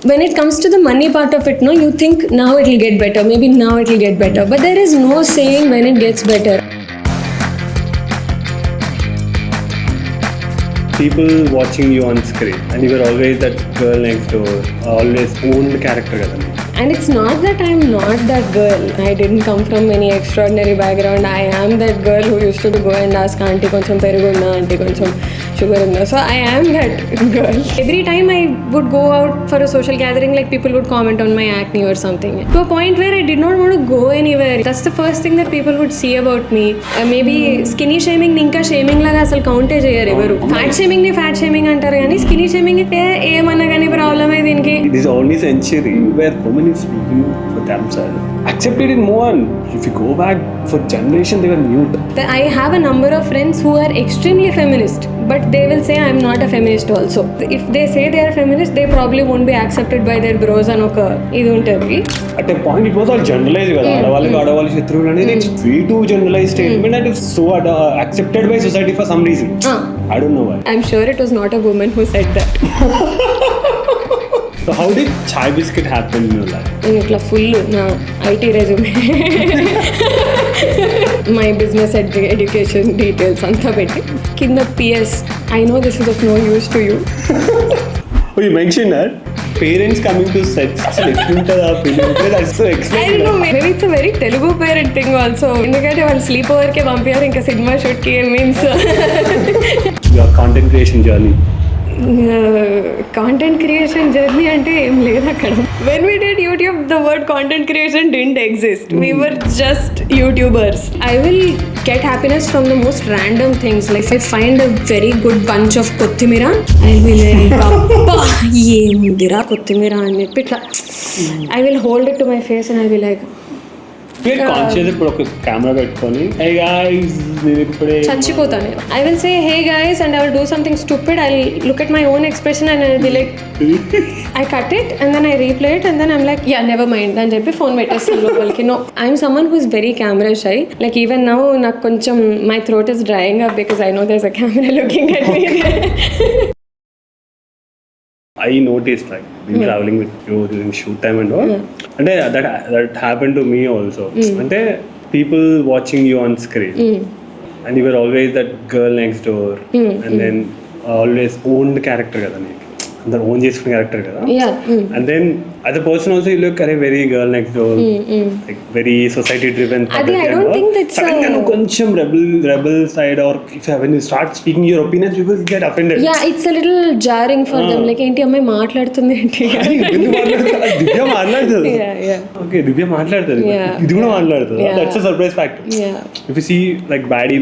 when it comes to the money part of it, no, you think now it will get better, maybe now it will get better, but there is no saying when it gets better. People watching you on screen and you were always that girl next door, always owned character kada. And it's not that I'm not that girl. I didn't come from any extraordinary background. I am that girl who used to go and ask auntie koncham perugu unna, auntie koncham sugar unna. So I am that girl. Every time I would go out for a social gathering, like people would comment on my acne or something. To a point where I did not want to go anywhere. That's the first thing that people would see about me. Maybe skinny shaming ninka shaming laga asal count cheyaru evaru. Fat shaming ni fat shaming antaru gaani skinny shaming ఏమన్నా కానీ problem ఏ దీనికి. It is only century where women is speaking for themselves. Accepted in more. If you go back for generation, they were mute. I have a number of friends who are extremely feminist, but they will say I'm not a feminist also. If they say they are feminist, they probably won't be accepted by their bros and oka idu untadi. At a point it was all generalized kada. Adavalliki shatruvulu anedi it's way too generalized statement and it's so accepted by society for some reason. I don't know why. I'm sure it was not a woman who said that. So how did Chai Bisket happen in your life? Itla full na IT resume. My business education details anta petti kinda PS. I know this is of no use to you. Oh, you mentioned that parents coming to set asalu etluntada feeling that's so exciting. I don't know, maybe it's a very Telugu parent thing also. Endukante వాళ్ళు sleep over కే పంపారు ఇంకా cinema shoot కి means your content creation journey. Content creation journey అంటే ఏం లేదు అక్కడ. When we did YouTube, the word content creation didn't exist. We were just YouTubers. I will get happiness from the most random things. Like if I find a very good bunch of kothimira, I'll be like, "Appa, ఏముందిరా కొత్తిమీర" అని చెప్పి ఇట్లా I will hold it to my face and I'll be like, conscious ఇప్పుడు ఒక camera పెట్టుకొని hey guys నేను ఇప్పుడే చచ్చిపోతాను. I will say hey guys and I will do something stupid. I'll look at my own expression and I'll be like I cut it and then I replay it and then I'm like yeah never mind అని చెప్పి phone పెట్టేస్తాను లోపలికి. No, I'm someone who is very camera shy. Like even now నాకు కొంచెం my throat is drying up because I know there's a camera looking at me. I noticed like being traveling with you during shoot time and all. And that happened to me also. And people watching you on screen and you were always that girl next door and then always owned character kada neeku. అందరు own చేసుకునే character కదా. And then as a person also you look at a very girl next door, like very society driven. I don't think that's కొంచెం rebel side or if when you start speaking your opinions people get offended. Yeah, it's a little jarring for them. Like ఏంటి అమ్మాయి మాట్లాడుతుంది ఏంటి. దివ్య మాట్లాడుతుంది. Okay, దివ్య మాట్లాడుతుంది. ఇది కూడా మాట్లాడుతుంది. That's a surprise factor. If you see like baddie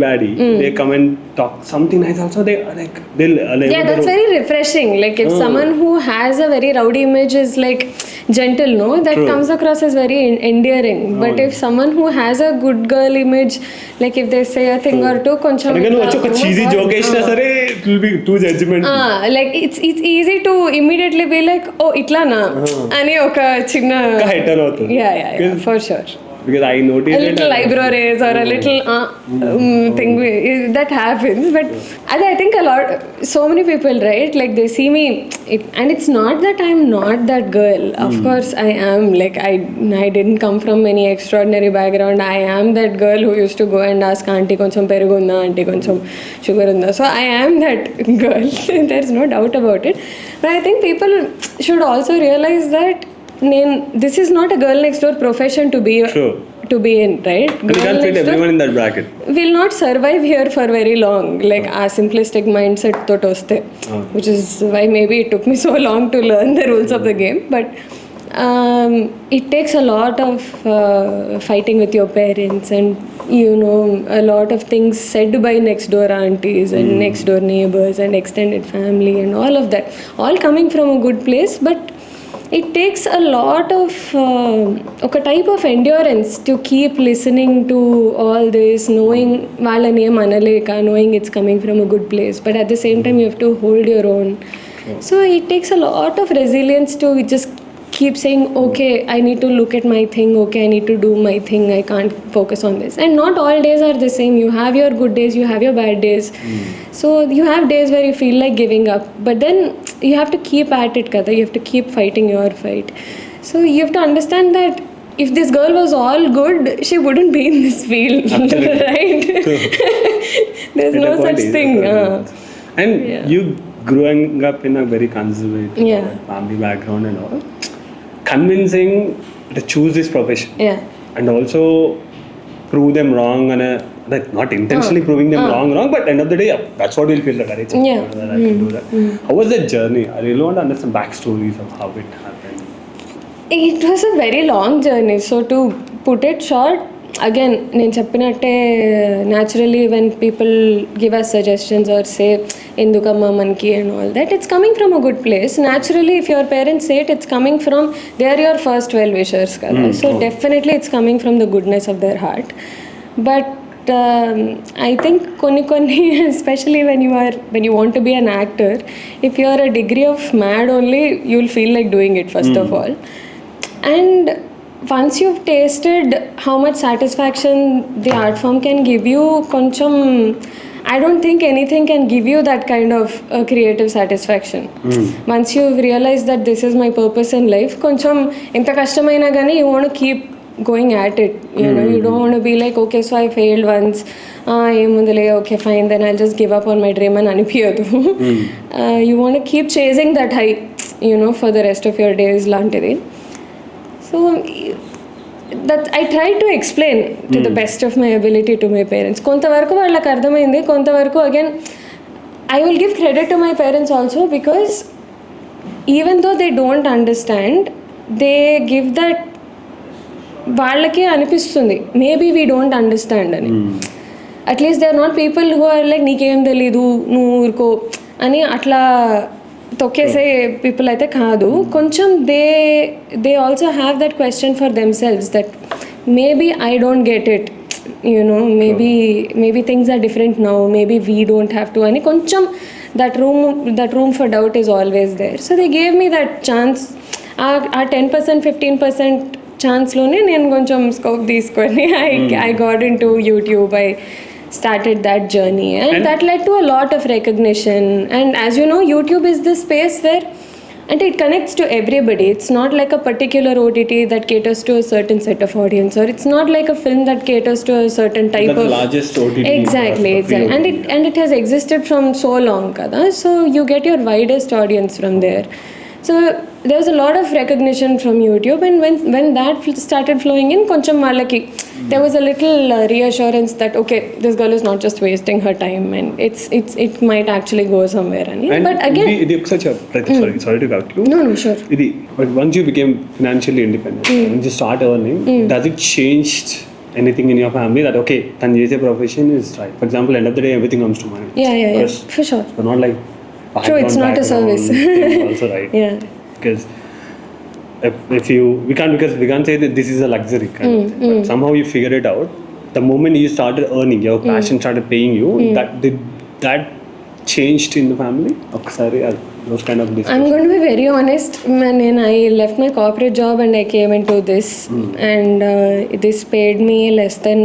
they come and talk something nice also they'll yeah, that's very refreshing. Like if someone who has a very rowdy image is like gentle, no, that comes across as very endearing. But if someone who has a good girl image, like if they say a thing or two koncham again oka cheesy joke isna sare it will be too judgmental. Like it's easy to immediately be like oh itla na ani oka chinna hater avutundi. Yeah, for sure. Because I noticed a little eyebrow raise or a little thing that happens. But I think a lot, so many people, right, like they see me and it's not that I'm not that girl. Of course I am. Like I didn't come from any extraordinary background. I am that girl who used to go and ask auntie koncham perugu unna, auntie koncham sugar unna. So I am that girl. There's no doubt about it. But I think people should also realize that this is not a girl next door profession to be in, right? And you can't fit everyone in that bracket. Will not survive here for very long. Like a simplistic mindset thot vaste, which is why maybe it took me so long to learn the rules of the game. But it takes a lot of fighting with your parents and you know a lot of things said by next door aunties and next door neighbors and extended family and all of that, all coming from a good place. But it takes a lot of a type of endurance to keep listening to all this, knowing వాళ్ళని ఏం అనలేక, knowing it's coming from a good place, but at the same time you have to hold your own. So it takes a lot of resilience to just keep saying okay, I need to look at my thing, okay, I need to do my thing, I can't focus on this. And not all days are the same. You have your good days, you have your bad days. So you have days where you feel like giving up, but then you have to keep at it kada, you have to keep fighting your fight. So you have to understand that if this girl was all good, she wouldn't be in this field. Right? There's no such thing. And you growing up in a very conservative family background and all, convincing to choose this profession and also prove them wrong and like not intentionally proving them wrong, but end of the day, that's what we'll feel the courage. That I can do that. How was that journey? I really want to understand backstories of how it happened. It was a very long journey. So to put it short, again, నేను చెప్పినట్టే naturally when people give us suggestions or say ఎందుకమ్మా మనకి and all that, it's coming from a good place. Naturally, if your parents say it, it's coming from, they are your first well wishers kada. So definitely it's coming from the goodness of their heart. But I think konni especially when you want to be an actor, if you are a degree of mad only, you'll feel like doing it first of all. And once you've tasted how much satisfaction the art form can give you, koncham, I don't think anything can give you that kind of creative satisfaction. Once you've realized that this is my purpose in life, koncham enta kashtamaina gani you want to keep going at it. You know, you don't want to be like, okay, so I failed once, okay fine, then I'll just give up on my dream and anipiyadu. You want to keep chasing that high, you know, for the rest of your days lantidi. So that I tried to explain to the best of my ability to my parents. కొంతవరకు వాళ్ళకి అర్థమైంది, కొంతవరకు again I will give credit to my parents also, because even though they don't understand, they give that, వాళ్ళకి అనిపిస్తుంది maybe we don't understand అని. At least they are not people who are like నీకేం తెలీదు నువ్వు ఊరుకో అని అట్లా తొక్కేసే పీపుల్ అయితే కాదు. కొంచెం they also have that question for themselves that maybe I don't get it, you know, maybe things are different now, maybe we don't have to ani koncham that room for doubt is always there. So they gave me that chance. Our 10% 15% chance lone nenu koncham scope తీసుకొని I got into YouTube. I started that journey and that led to a lot of recognition. And as you know, YouTube is the space where, and it connects to everybody. It's not like a particular OTT that caters to a certain set of audience, or it's not like a film that caters to a certain type of... the largest OTT. Exactly. And it has existed from so long, kada. So you get your widest audience from there. So there was a lot of recognition from YouTube, and when that started flowing in, koncham vallaki there was a little reassurance that okay, this girl is not just wasting her time, and it might actually go somewhere. And but again, ఇది such a sorry to cut you. No, sure. But once you became financially independent, when you start earning, does it change anything in your family that okay, tan chese profession is right? For example, end of the day, everything comes to money. Yeah, for sure. So not like true, it's not a service. Also right. Yeah. Because if you we can't say that this is a luxury kind of thing. But somehow you figure it out. The moment you started earning, your passion started paying you. That changed in the family. Sorry, those kind of discussions. I'm going to be very honest. When I left my corporate job and I came into this, and this paid me less than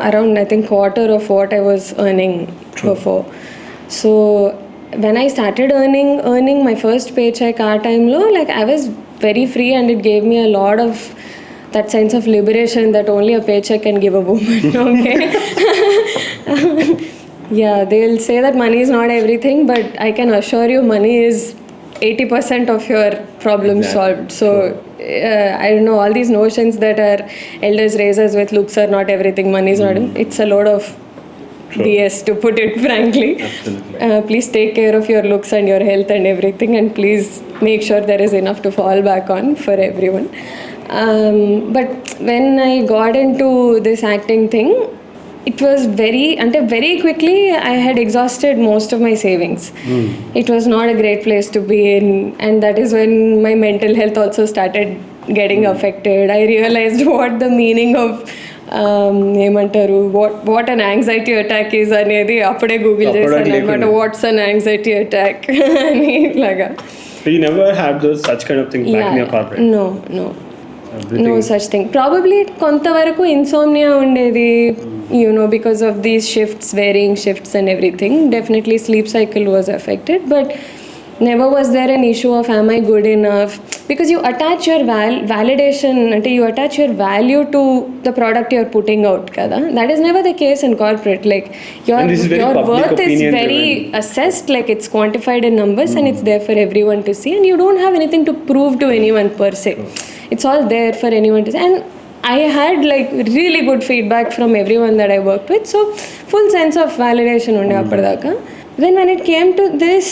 around I think quarter of what I was earning before. So when I started earning my first paycheck our time lo, like I was very free, and it gave me a lot of that sense of liberation that only a paycheck can give a woman. Okay. Yeah, they'll say that money is not everything, but I can assure you money is 80% of your problem solved. So I don't know, all these notions that our elders raise us with, looks are not everything, money is not, it's a load of BS, to put it frankly. Please take care of your looks and your health and everything, and please make sure there is enough to fall back on for everyone. But when I got into this acting thing, it was very quickly I had exhausted most of my savings. It was not a great place to be in, and that is when my mental health also started getting affected. I realized what the meaning of ఏమంటారు what an anxiety attack is అనేది అప్పుడే Google చేశాను అనమాట. Watts అన్ anxiety attack అని ఇలాగా. You never had such kind of thing back in your corporate? No such thing. Probably కొంతవరకు insomnia ఉండేది, because of these varying shifts and everything. Definitely sleep cycle was affected, but never was there an issue of am I good enough, because you attach your validation ante you attach your value to the product you're putting out kada. That is never the case in corporate. Like your And this is very public worth is opinion very driven. assessed, like it's quantified in numbers and it's there for everyone to see, and you don't have anything to prove to anyone per se. It's all there for anyone to see. And I had like really good feedback from everyone that I worked with, so full sense of validation unde appadaka. Then when it came to this,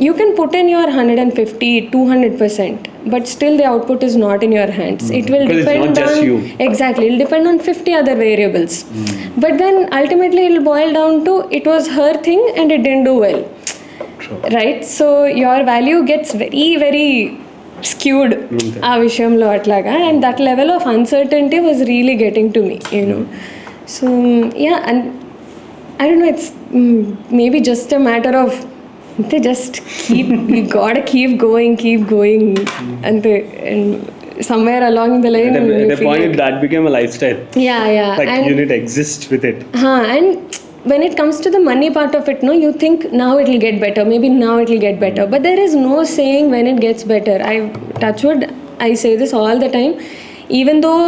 you can put in your 150 200%, but still the output is not in your hands. It will Because it's depend not just on you. exactly, it will depend on 50 other variables. But then ultimately it will boil down to it was her thing and it didn't do well. True. Right? So your value gets very very skewed ఆ విషయంలో అట్లాగా, and that level of uncertainty was really getting to me, you know. So yeah, and I don't know, it's maybe just a matter of they just keep you gotta keep going and somewhere along the line At you a feel point, like, that became a lifestyle. yeah Like and you need to exist with it. and when it comes to the money part of it, no, you think now it will get better, maybe now it will get better, but there is no saying when it gets better. Touchwood, I say this all the time, even though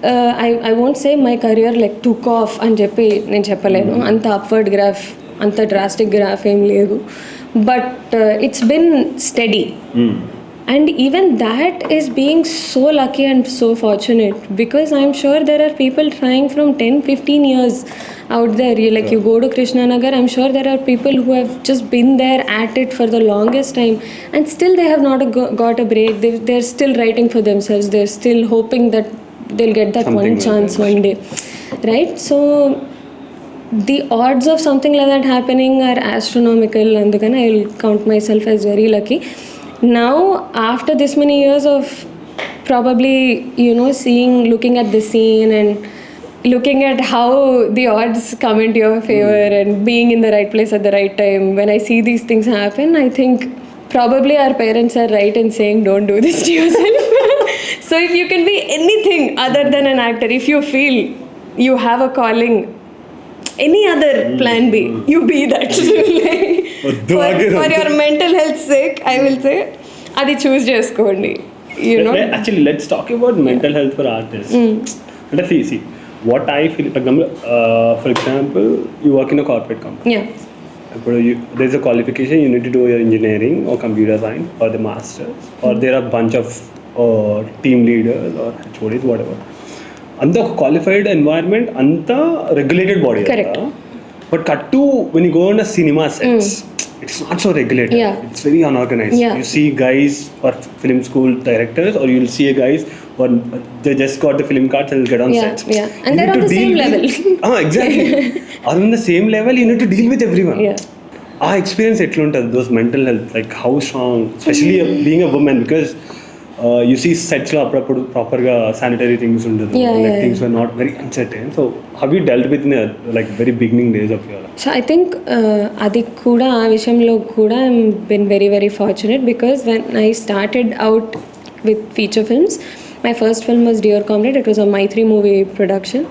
I won't say my career like took off అని చెప్పి నేను చెప్పలేను, అంత upward graph అంత drastic graph ఏం లేదు, but it's been study. And even that is being so lucky and so fortunate, because I'm sure there are people trying from 10-15 years out there. You go to Krishnanagar, I'm sure there are people who have just been there at it for the longest time and still they have not got a break. They're still writing for themselves, they're still hoping that they'll get that Something one like chance that. one day, right? So the odds of something like that happening are astronomical, and then I'll count myself as very lucky. Now after this many years of probably, you know, looking at the scene and looking at how the odds come into your favor and being in the right place at the right time, when I see these things happen, I think probably our parents are right in saying don't do this to yourself. So if you can be anything other than an actor, if you feel you have a calling, any other plan B, you be that. For your mental health sake, I will say adi choose cheskondi, you know. Actually, let's talk about mental health for artists. Let us see what I feel. For example, you work in a corporate company. Yeah. There's a qualification, you need to do your engineering or computer science or the masters, or there are a bunch of team leaders or HODs, whatever. Anta qualified environment, anta regulated body. Correct. But cut to when you go on a cinema sets, it's not so regulated. Yeah. It's very unorganized. Yeah. You see guys or film school directors, or you'll see a guys or they just got the film cards and will get on Yeah, sets. yeah. And they're on the same level. Exactly. Are on the same level, you need to deal with everyone. Yeah. Our experience etlunta those mental health, like how strong, especially being a woman, because you see sets lo appudu proper ga sanitary things undadu, like things were not very uncertain. So how you dealt with in the like very beginning days of your life? So I think adi kuda aa vishayamlo kuda I'm been very very fortunate, because when I started out with feature films, my first film was Dear Comrade. It was a Maitri movie production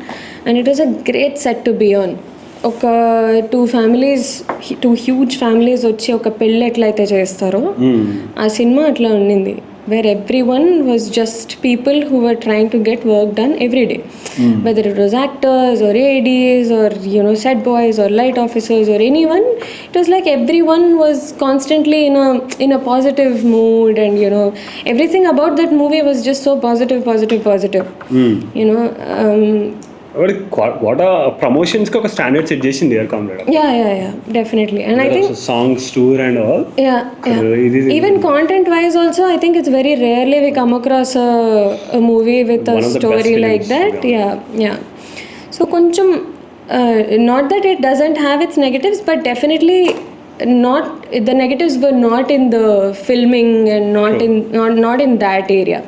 and it was a great set to be on. ఒక two huge families వచ్చి ఒక పెళ్ళి ఎట్లయితే చేస్తారో ఆ cinema అట్లా ఉండింది, where everyone was just people who were trying to get work done every day, whether it was actors or ADs or, you know, set boys or light officers or anyone. It was like everyone was constantly in a positive mood, and you know, everything about that movie was just so positive, you know. What are promotions ka standard set చేసింది Dear Comrade? Yeah, definitely. And I think songs tour and all. Yeah. Even content wise also, I think it's very rarely we come across a movie with a story like that. Yeah. So koncham not that it doesn't have its negatives, but definitely not, the negatives were not in the filming and not in that area.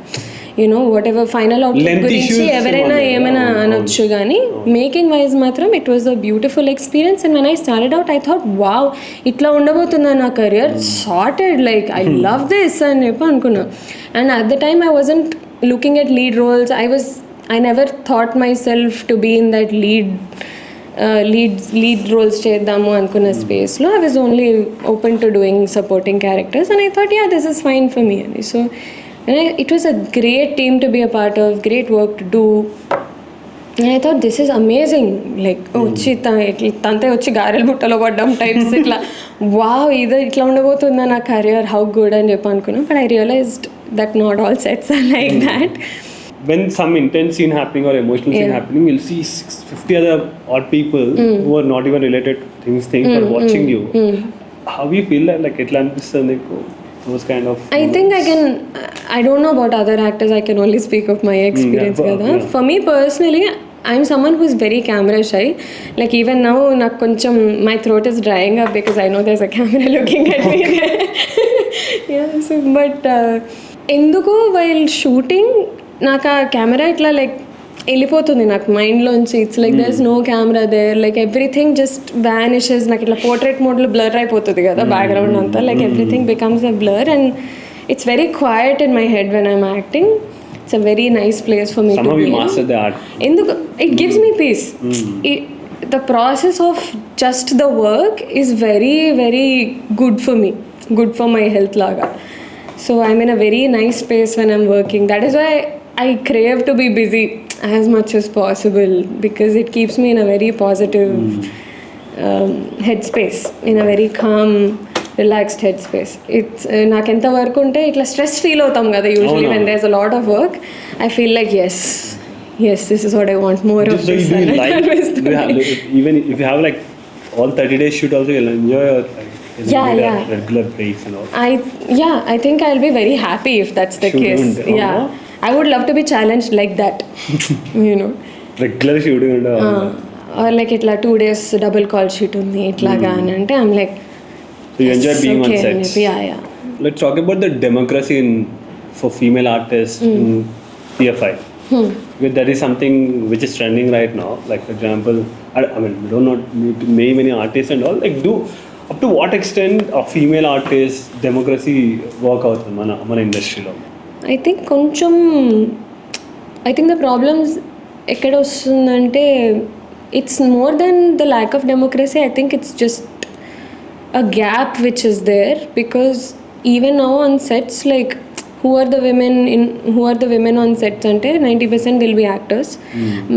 You know, whatever final output గురించి ఎవరైనా ఏమైనా అనొచ్చు కానీ making wise మాత్రం it was a beautiful experience. And when I started out I thought wow, ఇట్లా ఉండబోతుందా నా career, sorted, like I love this అని చెప్పి అనుకున్నా. And at the time I wasn't looking at lead roles. I never thought myself to be in that lead lead roles చేద్దాము అనుకున్న స్పేస్లో I was only open to doing supporting characters and I thought this is fine for me అని. So it was a great team to be a part of, great work to do. And I thought this is amazing. Like వచ్చి తంతే వచ్చి గారెల బుట్టలో పడ్డం types ఇట్లా wow ఇది ఇట్లా ఉండబోతుందా నా కెరియర్, హౌ గుడ్ అని చెప్పి అనుకున్నా. But I realised that not all sets are like that. When some intense scene happening or emotional scene happening, you'll see 50 other odd people who are not even related to things are watching you. How you feel that? Like itla anpistundi those kind of I think I don't know about other actors, I can only speak of my experience kada. For me personally, I'm someone who's very camera shy. Like even now నాకు కొంచెం my throat is drying up because I know there's a camera looking at me there. Yeah, so but ఎందుకు while shooting నాకు ఆ camera ఇట్లా like వెళ్ళిపోతుంది నాకు మైండ్లోంచి. It's like there is no camera there, like everything just vanishes. నాకు ఇట్లా portrait మోడ్లో బ్లర్ అయిపోతుంది కదా బ్యాక్గ్రౌండ్ అంతా, like everything becomes a blur and it's very quiet in my head when I'm acting. It's a very nice place for me to be. ఎందుకు it gives me peace. The process of just the work is very very good for me, good for my health laga. So I'm in a very nice space when I'm working. That is why I crave to be busy as much as possible because it keeps me in a very positive headspace, in a very calm, relaxed headspace. It's నాకు ఎంత work ఉంటే ఇట్లా stress feel అవుతాం కదా usually when there's a lot of work. I feel like yes, this is what I want more of. So even if you have like all 30 days shoot also, you'll enjoy your regular breaks and all. I think I'll be very happy if that's the case. I would love to be challenged like that. You know, regular shooting or like itla 2 days double call shoot undi itlaga ante I'm like, so you enjoy being on sets. Yeah. Let's talk about the democracy for female artists in TFI. Because that is something which is trending right now. Like for example, I mean we don't need many artists and all, like up to what extent a female artist democracy work out మన ఇండస్ట్రీలో? I think కొంచెం the problems ఎక్కడ వస్తుందంటే it's more than the lack of democracy. I think it's just a gap which is there because even now on sets, like who are the women on sets ante 90% will be actors.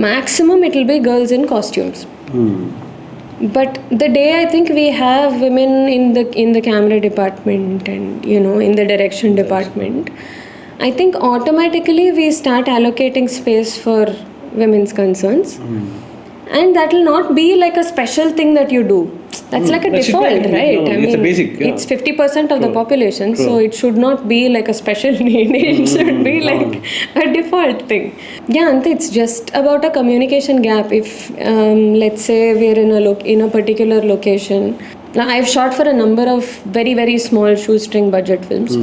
Maximum it will be girls in costumes. But the day I think we have women in the camera department and you know in the direction department, I think automatically we start allocating space for women's concerns. And that will not be like a special thing that you do. That's like a default, right? I mean, it's a basic, it's 50% of the population, so it should not be like a special need. It should be like a default thing. Yeah, and it's just about a communication gap. If let's say we're in a particular location. Now, I've shot for a number of very very small shoestring budget films.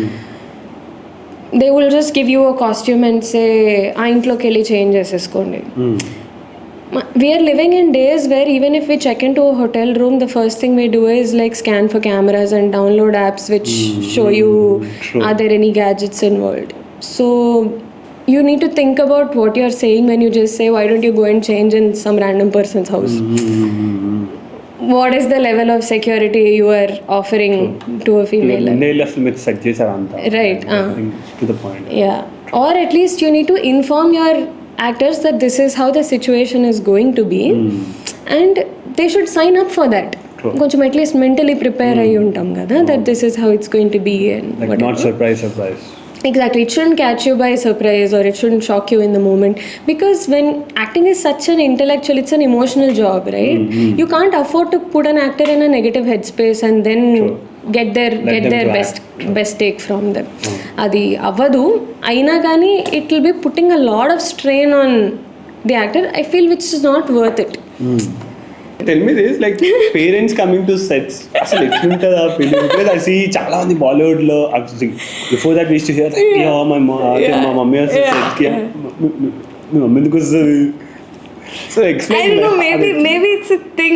They will just give you a costume and say, "ఆ ఇంట్లోకి వెళ్ళి change చేసేసుకోండి." We are living in days where even if we check into a hotel room, the first thing we do is like scan for cameras and download apps which show you are there any gadgets involved. So you need to think about what you're saying when you just say why don't you go and change in some random person's house. What is the level of security you are offering to a female? Right. To the point. Yeah. Or at least you need to inform your actors that this is how the situation is going to be and they should sign up for that. కొంచెం at least mentally prepare అయ్యి ఉంటాం కదా that this is how it's going to be and like whatever. Not surprise. Exactly, it shouldn't catch you by surprise or it shouldn't shock you in the moment because when acting is such an intellectual, it's an emotional job, right? You can't afford to put an actor in a negative headspace and then get their best take from them. Adi avadu aina gaani it will be putting a lot of strain on the actor, I feel, which is not worth it. Tell me this, like parents coming to sets, అసలు ఎట్లుంటుంది ఆ feeling? Because I see చాలా మంది బాలీవుడ్లో before that we used to hear మా mummy వస్తుంది సెట్కి, మీ mummy ఎందుకు వస్తుంది So explain. I don't know, maybe it's a thing,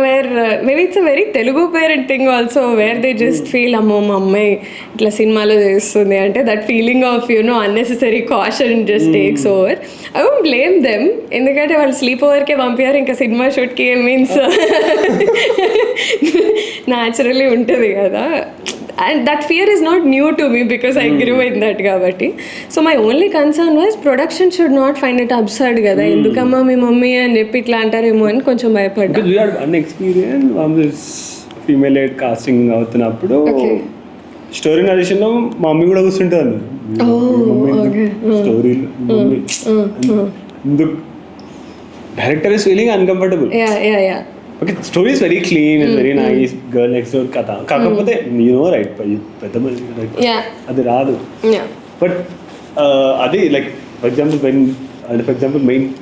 where maybe it's a very Telugu parent thing also, where they just feel, అమ్మో మా అమ్మాయి ఇట్లా సినిమాలో చేస్తుంది అంటే that feeling of unnecessary caution just takes over. I won't blame them, ఎందుకంటే వాళ్ళు sleep ఓవర్కే పంపారు, ఇంకా సినిమా షూట్కి మీన్స్ న్యాచురల్లీ ఉంటుంది కదా. And that fear is not new to me because I grew in that kabatti. So my only concern was production should not find it absurd kada. Endukama mi mummy అని చెప్పి ఇట్లా అంటారేమో అని కొంచెం భయపడ్డా. Because we had one experience on this female led casting అవుతున్నప్పుడు story narration లో మా మమ్మీ కూడా కూర్చుంటాను. Story director is feeling uncomfortable. Okay, story is very clean, is very nice, girl next door కథ. కాకపోతే రైట్ పెద్ద అది రాదు. బట్ అది like for example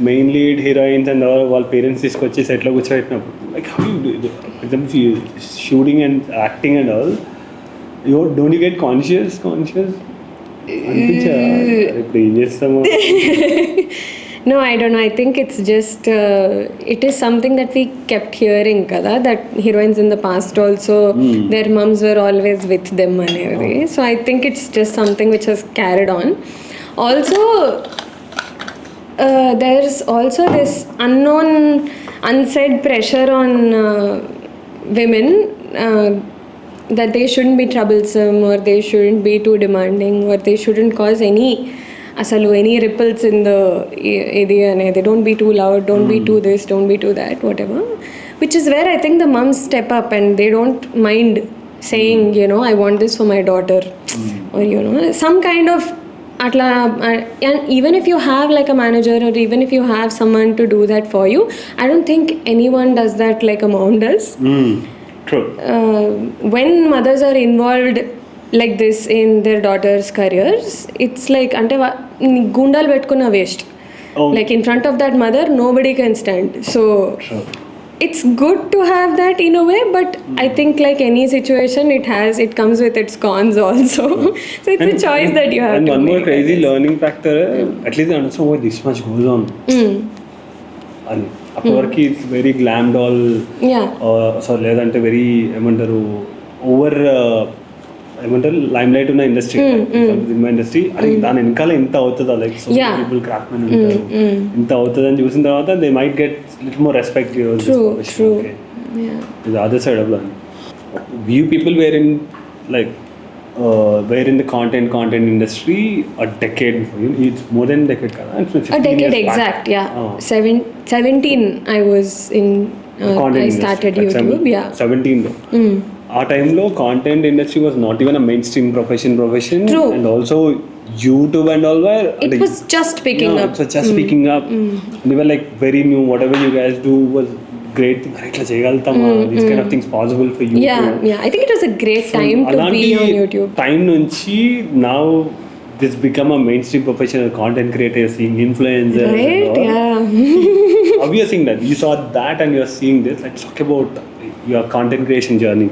main lead heroines and వాళ్ళ పేరెంట్స్ తీసుకొచ్చి సెట్లో కూర్చోబెట్టినప్పుడు like how you for example shooting and acting and all don't you get conscious అనిపించా ఇప్పుడు ఏం చేస్తామో. No, I don't know. I think it's just, it is something that we kept hearing, kada, that heroines in the past also, their mums were always with them and everything. So I think it's just something which has carried on. Also, there's also this unknown, unsaid pressure on women that they shouldn't be troublesome, or they shouldn't be too demanding, or they shouldn't cause any ripples in the area. They don't be too loud, don't be too this, don't be too that, whatever. Which is where I think the mums step up and they don't mind saying, I want this for my daughter, or some kind of atla. And even if you have like a manager, or even if you have someone to do that for you, I don't think anyone does that like a mom does. True. When mothers are involved like this in their daughters' careers, it's like ante gundal pettukuna waste. Like in front of that mother nobody can stand. So it's good to have that in a way, but I think like any situation, it comes with its cons also. So it's a choice that you have and to one make. more crazy learning factor, at least I understand why this much goes on. And అప్పటివరకు it's very glam doll, so లేదంటే very ఏమంటారు over ఏమంటారు lime light ఉన్న industry, cinema industry. అది దాని వెనకాల ఇంత అవుతుందా, like so people craft men ఉంటారు, ఇంత అవుతుంది అని చూసిన తర్వాత they might get little more respect. The other side of that, few people were in like were in the content industry a decade before you. It's more than a decade kada. A decade exact back. Yeah. 17 I was in I started industry, YouTube. 17 lo. ఆ టైంలో content industry was not even a main stream profession. And also YouTube and all were it was just picking up. So just picking up. And they were like very new. Whatever you guys do was great. These kind of things possible for you. Yeah. I think it was a great time to be on YouTube. Time nunchi now this become a mainstream professional content creator, seeing influencers. Right? Yeah. How you are seeing that? You saw that and you are seeing this. Let's talk about your content creation journey.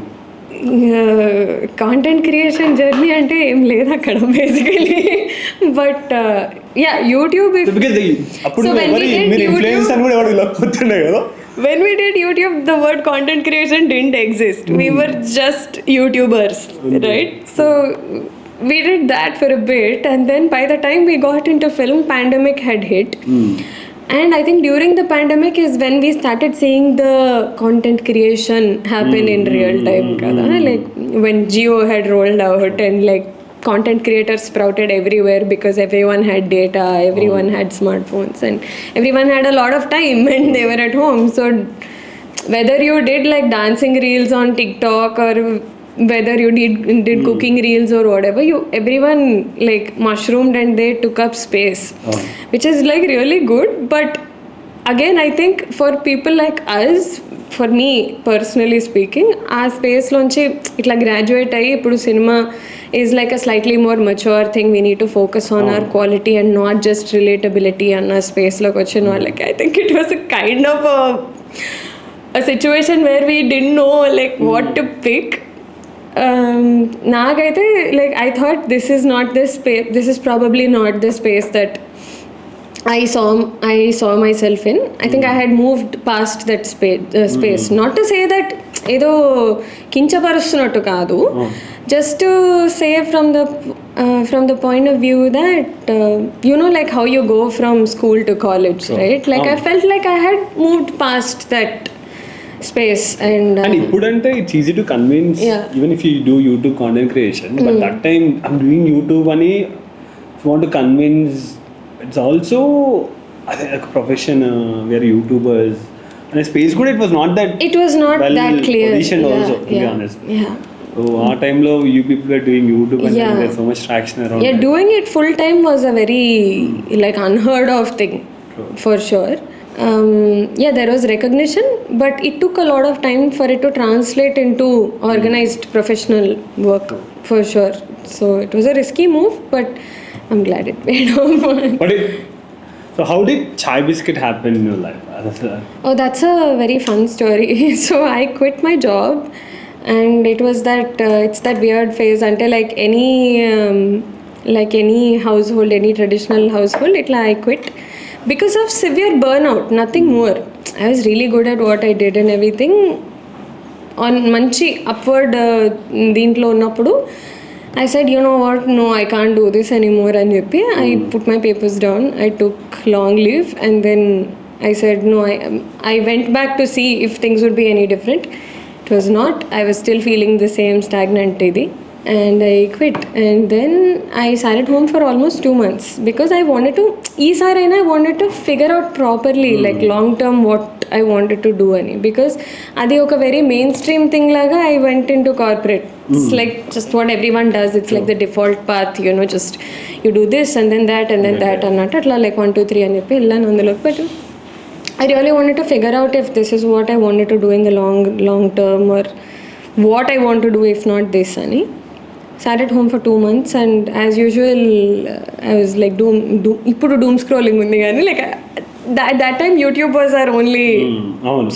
Content creation journey అంటే ఏం లేదు అక్కడ basically. But YouTube when we did YouTube, the word content creation didn't exist. We were just YouTubers, right? So we did that for a bit, and then by the time we got into film, pandemic had hit. And I think during the pandemic is when we started seeing the content creation happen in real time. Like when Jio had rolled out and like content creators sprouted everywhere because everyone had data, everyone had smartphones, and everyone had a lot of time and they were at home. So whether you did like dancing reels on TikTok or whether you did cooking reels or whatever, everyone like mushroomed and they took up space, which is like really good. But again, I think for people like us, for me personally speaking, our space lonchi itla graduate ayi ipudu cinema is like a slightly more mature thing. We need to focus on our quality and not just relatability and our space lo kochino. Like I think it was a kind of a situation where we didn't know like what to pick. Nagaithe like I thought this is probably not the space that I saw myself in. I think I had moved past that space. Not to say that ఏదో కించపరుస్తున్నట్టు కాదు, just to say from the point of view that like how you go from school to college, right? Like I felt like I had moved past that space, and ippudante it's easy to convince, even if you do YouTube content creation, but that time I'm doing YouTube ani, if you want to convince, it's also like a profession, we are YouTubers, and a space good, it was not that that clear positioned also, to be honest. So our time lo you people were doing YouTube and there's so much traction around that. Doing it full time was a very like unheard of thing. For sure. There was recognition, but it took a lot of time for it to translate into organized professional work, for sure. So it was a risky move, but I'm glad it paid off. So how did Chai Bisket happen in your life? That's a very fun story. So I quit my job, and it was that it's that weird phase until like any household, any traditional household, I quit because of severe burnout, nothing more. I was really good at what I did and everything. On manchi upward deentlo unnappudu I said, you know what, no, I can't do this anymore and చెప్పి I put my papers down. I took long leave, and then I said no. I went back to see if things would be any different. It was not. I was still feeling the same stagnant idi, and I quit. And then I sat at home for almost 2 months because I wanted to I wanted to figure out properly like long term what I wanted to do ani, because adi oka very mainstream thing laga I went into corporate. It's like just what everyone does. It's like the default path, just you do this and then that and then that and not atla like 1 2 3 అని చెప్పి వెళ్ళాను అందులోకి. But I really wanted to figure out if this is what I wanted to do in the long term, or what I want to do if not this ani. Sat at home for 2 months, and as usual I was like ఇప్పుడు doom scrolling ఉంది కానీ like that time YouTube was our only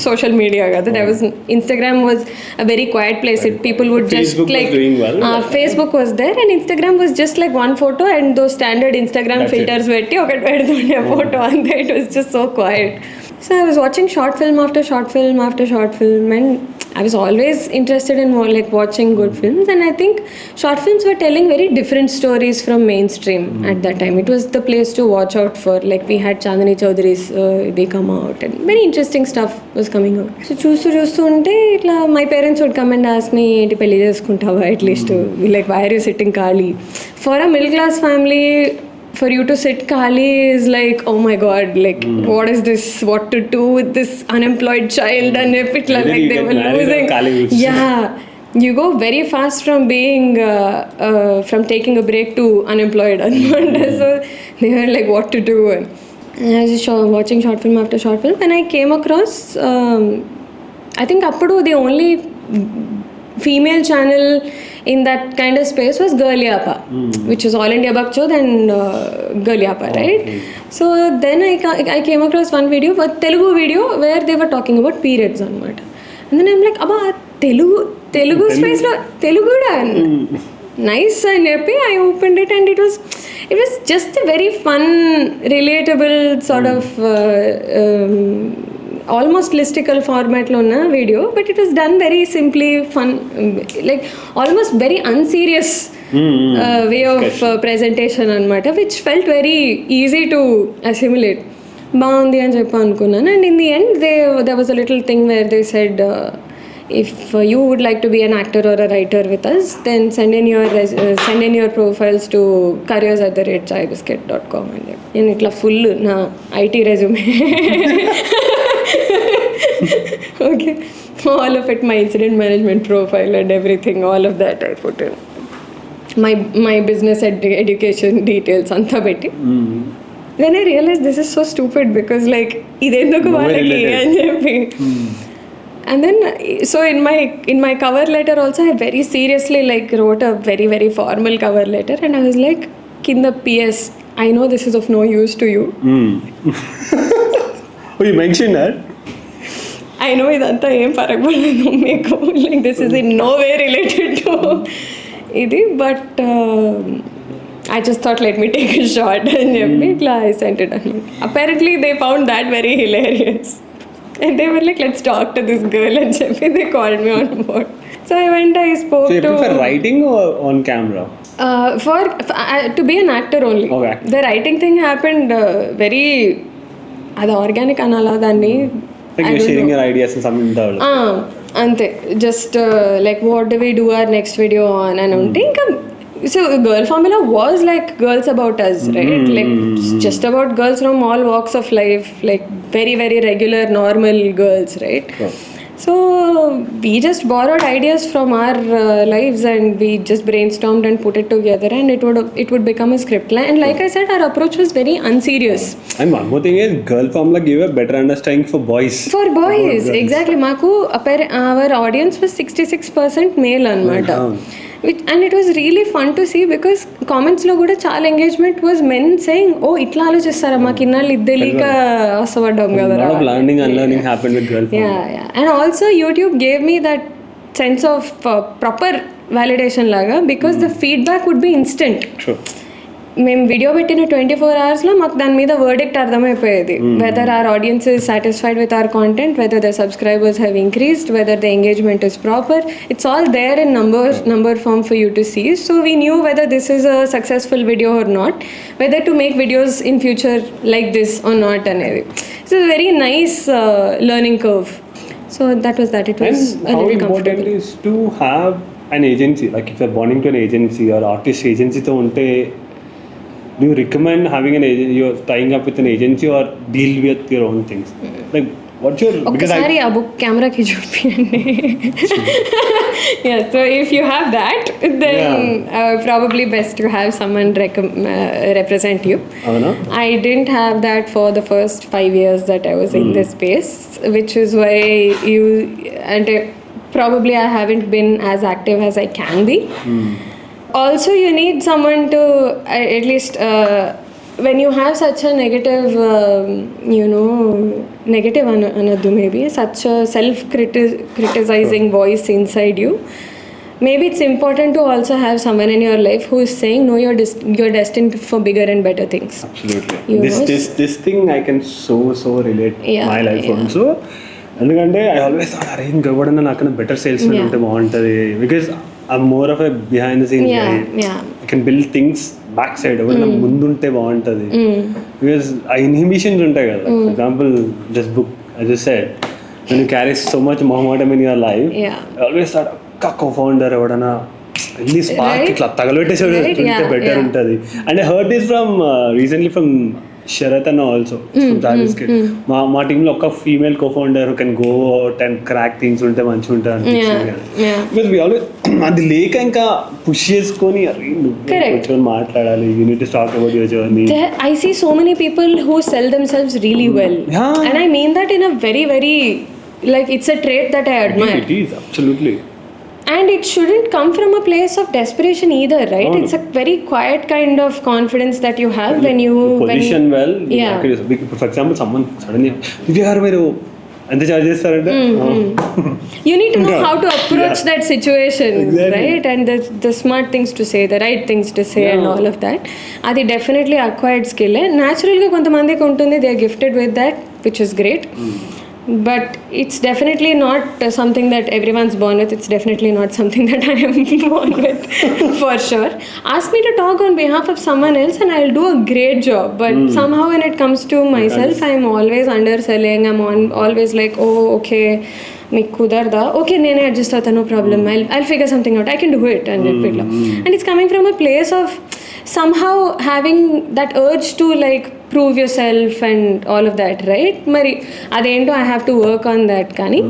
social media. There was Instagram was a very quiet place. People would Facebook just like was doing well. Facebook was there, and Instagram was just like one photo and those standard Instagram filters petti okati pedtunde photo ante. It was just so quiet. So I was watching short film after short film after short film, and I was always interested in more like watching good films, and I think short films were telling very different stories from mainstream at that time. It was the place to watch out for. Like we had Chandani Chaudhary's they come out, and very interesting stuff was coming out. So చూస్తూ ఉంటే ఇట్లా my parents would come and ask me ఏంటి పెళ్లి చేసుకుంటావా at least, like why are you sitting ఖాళీ? For a middle class family, for you to sit khali is like, oh my god, like what is this, what to do with this unemployed child, and if it like they were losing, you go very fast from being from taking a break to unemployed. So they were like what to do, and I was just watching short film after short film, and I came across I think appudu the only female channel in that kind of space was Girl Yapa, which is All India Bakchod and Girl Yapa, right? So then I came across one video, a Telugu video, where they were talking about periods anamata. And then I'm like, abba Telugu space lo Telugu da nice and happy. I opened it, and it was just a very fun, relatable sort of almost listicle format lo unna video, but it was done very simply, fun, like almost very unserious way of presentation anamata, which felt very easy to assimilate. Baagundi ani cheppa anukunnanu, and in the end there was a little thing where they said if you would like to be an actor or a writer with us, then send in your profiles to careers@chaibisket.com, and itla full na IT resume. Okay, all of it, my incident management profile and everything, all of that I put in. My business education details anta petti. Then I realized this is so stupid, because like idenduku valaki ani cheppi. And then so in my cover letter also I very seriously like wrote a very very formal cover letter, and I was like, kinda PS, I know this is of no use to you. Oh, you mentioned that? I know ఇదంతా ఏం పరగబడలేదు మీకు, like this is in no way related to ఇది, but I just thought, let me take a shot and చెప్పి ఇట్లా I sent it అనమాట. Apparently they found that very hilarious. And they were like, let's talk to this girl and చెప్పి they called me on board. So I went, I spoke So you to... prefer writing or on camera? For to be an actor only. Okay. The writing thing happened very... అది organic అనాలా దాన్ని? Like you're sharing your ideas and something like that. అంతే just like what do we do our next video on అని ఉంటే ఇంకా so girl formula was like girls about us right like just about girls from all walks of life like very very regular normal girls right so we just borrowed ideas from our lives and we just brainstormed and put it together and it would become a script and like I said our approach was very unserious. And one more thing is girl formula give a better understanding for boys. For boys exactly maku our audience was 66% male anamata. And it was really fun to see because comments lo kuda chaala engagement was men saying oh itla alochistara maku innallu iddeliga asavadam kada. A lot of learning and unlearning happened with girl formula. Yeah. And also YouTube gave me that sense of proper validation laga because the feedback would be instant. True. మేము video పెట్టిన 24 అవర్స్లో మాకు దాని మీద verdict అర్థమైపోయేది whether our audience is satisfied with our content whether the subscribers have increased whether the engagement is proper it's all there in number form for you to see so we knew whether this is a successful video or not whether to make videos in future like this or not అనేది it's a very nice learning curve so that was that it was how important is to have an agency like if you're belonging to an agency or artist agency తో ఉంటే do you recommend having an agent you're tying up with an agency or deal with your own things like what's your ఒకసారి ఆ book కెమెరాకి చూపియండి yeah so if you have that then probably best to have someone represent you. I didn't have that for the first 5 years that I was in this space which is why you and probably I haven't been as active as I can be. Also you need someone to at least when you have such a negative negative anadu maybe such a self criticizing voice inside you maybe it's important to also have someone in your life who is saying no you're destined for bigger and better things. Absolutely. This thing I can so relate my life also ఎందుకంటే I always thought అరే ఇంకా ఎవడన్నా నాకన్నా better salesmen ఉంటే బాగుంటుంది because I'm more of a behind the scenes guy. I can build things back side ఎవరైనా ముందుంటే బాగుంటుంది because ఆ ఇన్హిబిషన్స్ ఉంటాయి కదా for example just book as I said when you carry so much momentum in your life I always thought అక్క co-founder ఎవడన్నా వెళ్ళి spark ఇట్లా తగలబెట్టేసాడు ఉంటే బెటర్ ఉంటుంది and I heard this from recently from Sharat and also from Chai Bisket. మా టీంలో ఒక female co-founder can go out and crack things ఉంటే మంచిగా ఉంటుంది అనిపించింది బికాస్ వి ఆల్వేస్ అది లేక ఇంకా పుష్ చేసుకొని కూర్చొని మాట్లాడాలి you need to talk about your journey. I see so many people who sell themselves really well and I mean that in a very very like it's a trait that I admire. It is absolutely. And it shouldn't come from a place of desperation either, right? It's a very quiet kind of confidence that you have when you position well. For example, someone suddenly Divya మీరు ఎంత charge చేస్తారంటే you need to know how to approach that situation, right? And the smart things to say, the right things to say and all of that. Adi definitely acquired skill. Naturally ga kontamandiki untundi, they are gifted with that, which is great. But it's definitely not something that everyone's born with. It's definitely not something that I am born with for sure. Ask me to talk on behalf of someone else and I'll do a great job. But somehow when it comes to myself, I'm always underselling. I'm always like, oh, okay, మీకు కుదరదా okay నేనే adjust అవుతాను no problem I'll figure something out I can do it అని చెప్పి ఇట్లా and it's coming from a place of somehow having that urge to like prove yourself and all of that, right? Mari adento I have to work on that kani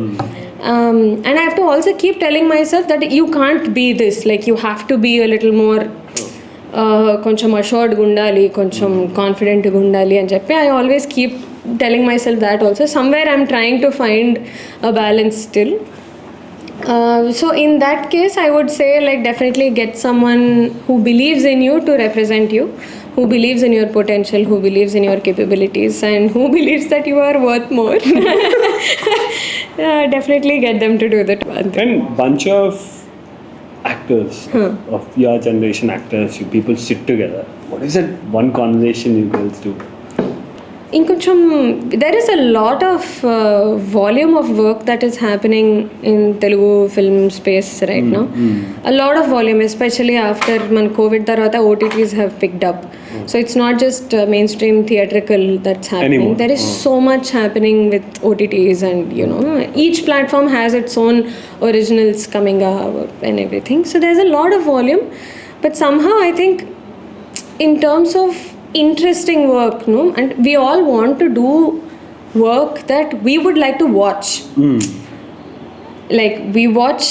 and I have to also keep telling myself that you can't be this, like you have to be a little more కొంచెం assured gundali కొంచెం confident gundali అని చెప్పి I always keep telling myself that also. Somewhere I'm trying to find a balance still. So in that case I would say like definitely get someone who believes in you to represent you, who believes in your potential, who believes in your capabilities and who believes that you are worth more. Definitely get them to do that one thing. And bunch of actors of your generation actors, you people sit together. What is that one conversation you girls do? ఇంకొంచెం there is a lot of volume of work that is happening in Telugu film space right now. A lot of volume, especially after man COVID tarvata OTTs have picked up. So it's not just mainstream theatrical that's happening. Anymore. There is so much happening with OTTs, and you know, each platform has its own originals coming up and everything. So there's a lot of volume, but somehow I think in terms of interesting work, no, and we all want to do work that we would like to watch. Like we watch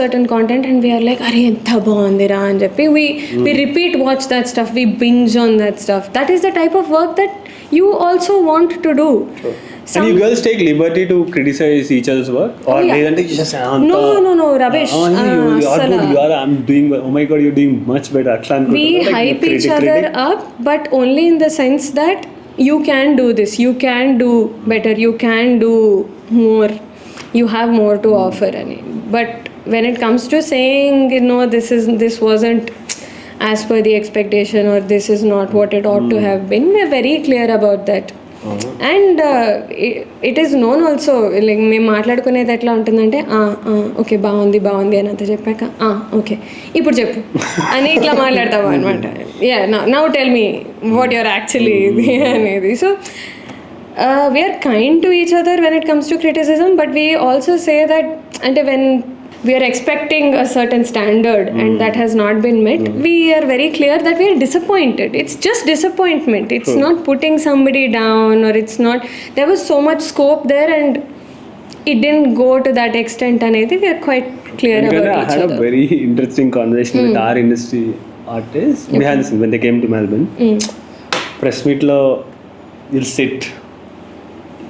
certain content and we are like, "Arey enta baundira" and చెప్పి we repeat watch that stuff, we binge on that stuff. That is the type of work that you also want to do. And you girls take liberty to criticize each other's work, or లేదంటే you just say no Ramesh, I'm doing well. Oh my god, you're doing much better. అట్లా అనుకుంటా. we hype each other up, but only in the sense that you can do this, you can do better, you can do more, you have more to offer. But when it comes to saying, you know, this wasn't as per the expectation, or this is not what it ought to have been, we're very clear about that. And it is known also, like మేము మాట్లాడుకునేది ఎట్లా ఉంటుందంటే okay బాగుంది అని అంత చెప్పాక okay ఇప్పుడు చెప్పు అని ఇట్లా మాట్లాడతాము అనమాట. Yeah now tell me what your actually అనేది. So we're kind to each other when it comes to criticism, but we also say that అంటే when we are expecting a certain standard and that has not been met, we are very clear that we are disappointed. It's just disappointment. It's not putting somebody down, or it's not, there was so much scope there and it didn't go to that extent. Anedi we are quite clear about each other. I had a very interesting conversation with our industry artists behind the scenes when they came to Melbourne. Press meet lo you'll sit,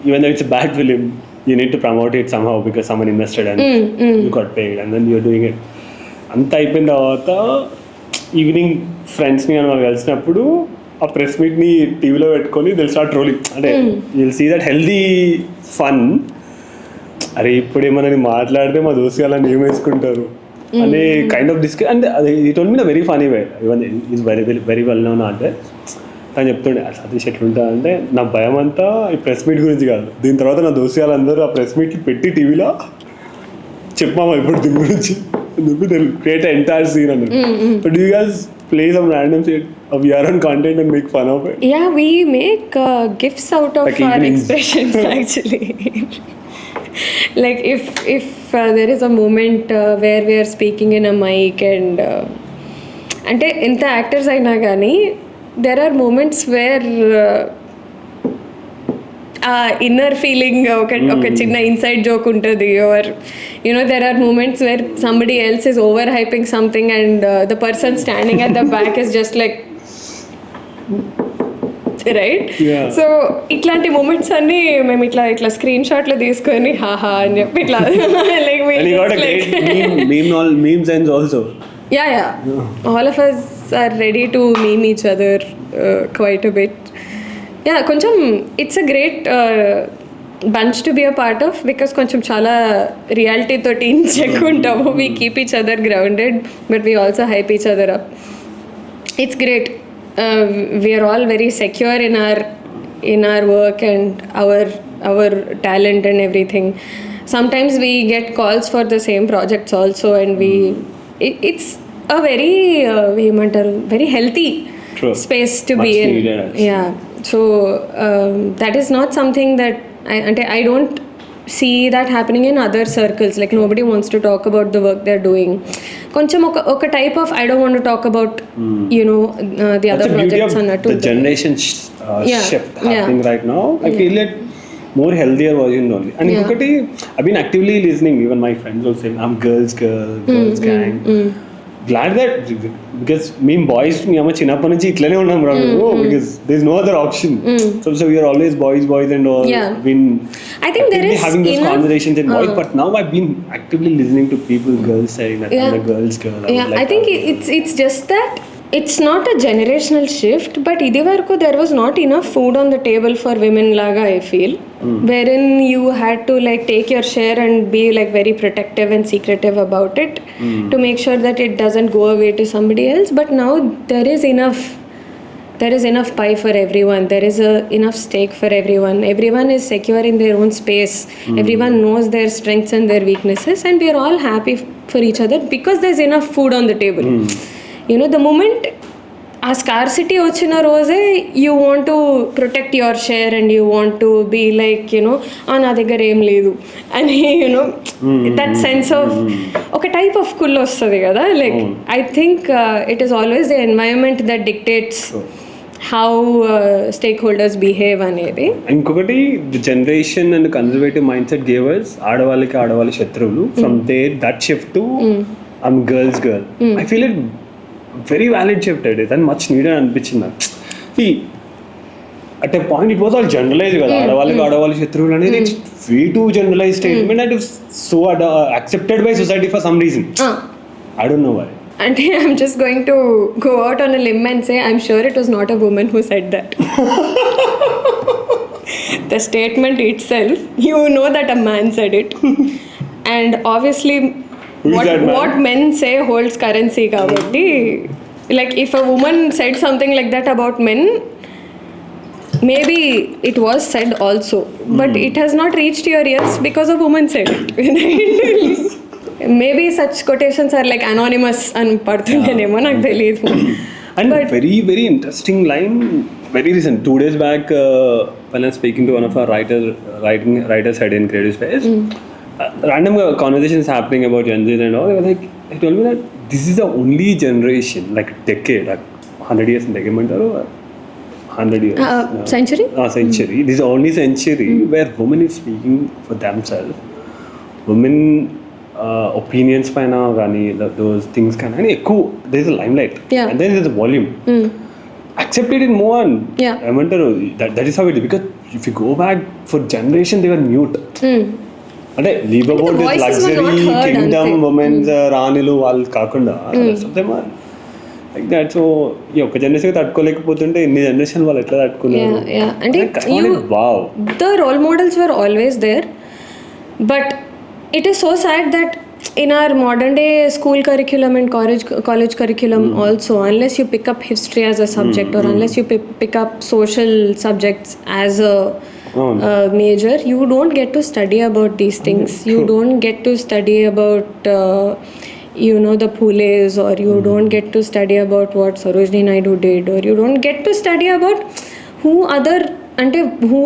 even though it's a bad film, you need to promote it somehow because someone invested and you got paid, and then you're doing it. అంత అయిపోయిన తర్వాత evening ఫ్రెండ్స్ని అని వాళ్ళు కలిసినప్పుడు ఆ press మీట్ని టీవీలో పెట్టుకొని దిల్ స్టార్ట్ ట్రోలింగ్. అంటే you'll see that healthy fun. అరే ఇప్పుడు ఏమన్నా మాట్లాడితే మా దోస్తు వాళ్ళని ఏం వేసుకుంటారు అనే కైండ్ ఆఫ్ డిస్కస్. అంటే అది it own mean very funny way. Even is very well known artist అని చెప్తుండే సతీష్ ఎట్లుంటా అంటే నా భయం అంతా ఈ ప్రెస్ మీట్ గురించి కాదు, దీని తర్వాత నా దోస్తు వాళ్ళందరూ ఆ ప్రెస్ మీట్కి పెట్టి టీవీలో చెప్పామా ఇప్పుడు దీని గురించి క్రియేట్ ఎంటైర్ సీన్ అన్నది. But you guys play some random shit of your own content and make fun of it? Yeah, we make gifts out of like our expressions actually. Like if there is a moment where we are speaking in a mic and అంటే ఎంత actors అయినా కానీ there are moments where inner feeling ఒక చిన్న inside joke ఉంటుంది, or you know there are moments where somebody else is over hyping something and the person standing at the back is just like right. So ఇట్లాంటి moments అన్ని మేము ఇట్లా screen షాట్లు తీసుకొని హాహా అని చెప్పి ఇట్లా all of us are ready to meme each other quite a bit. Yeah, కొంచెం it's a great bunch to be a part of, because కొంచెం చాలా రియాలిటీ తోటి చెక్కుంటాము. We keep each other grounded but we also hype each other up. It's great. We're all very secure in our work and our talent and everything. Sometimes we get calls for the same projects also, and it's a very very healthy space to be in. Yeah. So that is not something that I don't see that happening in other circles. Like nobody wants to talk about the work they're doing. Koncham oka type of I don't want to talk about the that's other projects annattu. The generation shift happening right now. I feel it more healthier version only. And inokati I've been actively listening, even my friends will say I'm girls gang. Glad that, because me boys me amma chinappa nunchi itlane unnam రా because there's no other option. So we are always boys and all. Been I think there is having those conversations in boys, but now I've been actively listening to people, girls saying that I'm a girl's girl. I think it's just that it's not a generational shift, but idi varaku there was not enough food on the table for women laga, I feel, wherein you had to like take your share and be like very protective and secretive about it to make sure that it doesn't go away to somebody else. But now there is enough pie for everyone. There is enough stake for everyone. Everyone is secure in their own space. Everyone knows their strengths and their weaknesses, and we are all happy for each other because there's enough food on the table. You know, the moment a scarcity ochina rose, you want to protect your share and you want to be like, you know, na daggara em ledu, and you know, that sense of okay type of kull ostadi kada. Like I think it is always the environment that dictates how stakeholders behave అనేది. ఇంకొకటి the generation and conservative mind set gave us ఆడవాళ్ళ శత్రువులు from there that shift to I'm girls girl. I feel it very valid shift it is and much needed అనిపించింది నాకు. At a point it was all generalize కదా, ఆడవాళ్ళ శత్రువులు అనేది it's way to generalize statement and it's so accepted by society for some reason. I don't know why. And I'm just going to go out on a limb and say I'm sure it was not a woman who said that. The statement itself, you know that a man said it. And obviously what men say holds currency kabatti. Like if a woman said something like that about men, maybe it was said also, but it has not reached your ears because a woman said it. Maybe such quotations are like anonymous and padtundenemo నాకు తెలియదు. And very very interesting line, very recent, 2 days back, when I was speaking to one of our writers head in creative space, random conversations happening about Gen Z and all. He told me that this is the only generation, like decade, like 100 years decade antaru, 100 years century. This is the only century where women is speaking for themselves. Women opinions పైన కానీ those things కానీ ఎక్కువ there is a lime light and then there is a volume accepted in more on. ఏమంటారు that is how it is, because if you go back for generation they were mute. అంటే leave about this luxury kingdom women's రాణులు వాళ్ళు కాకుండా like that. So ఈ ఒక్క generation తట్టుకోలేకపోతుంటే ఇన్ని generation వాళ్ళు ఎట్లా తట్టుకున్నారు అంటే wow. The role models were always there, but it is so sad that in our modern day school curriculum and college curriculum also, unless you pick up history as a subject or unless you pick up social subjects as a major, you don't get to study about these things. You don't get to study about you know, the Phules, or you don't get to study about what Sarojini Naidu did, or you don't get to study about who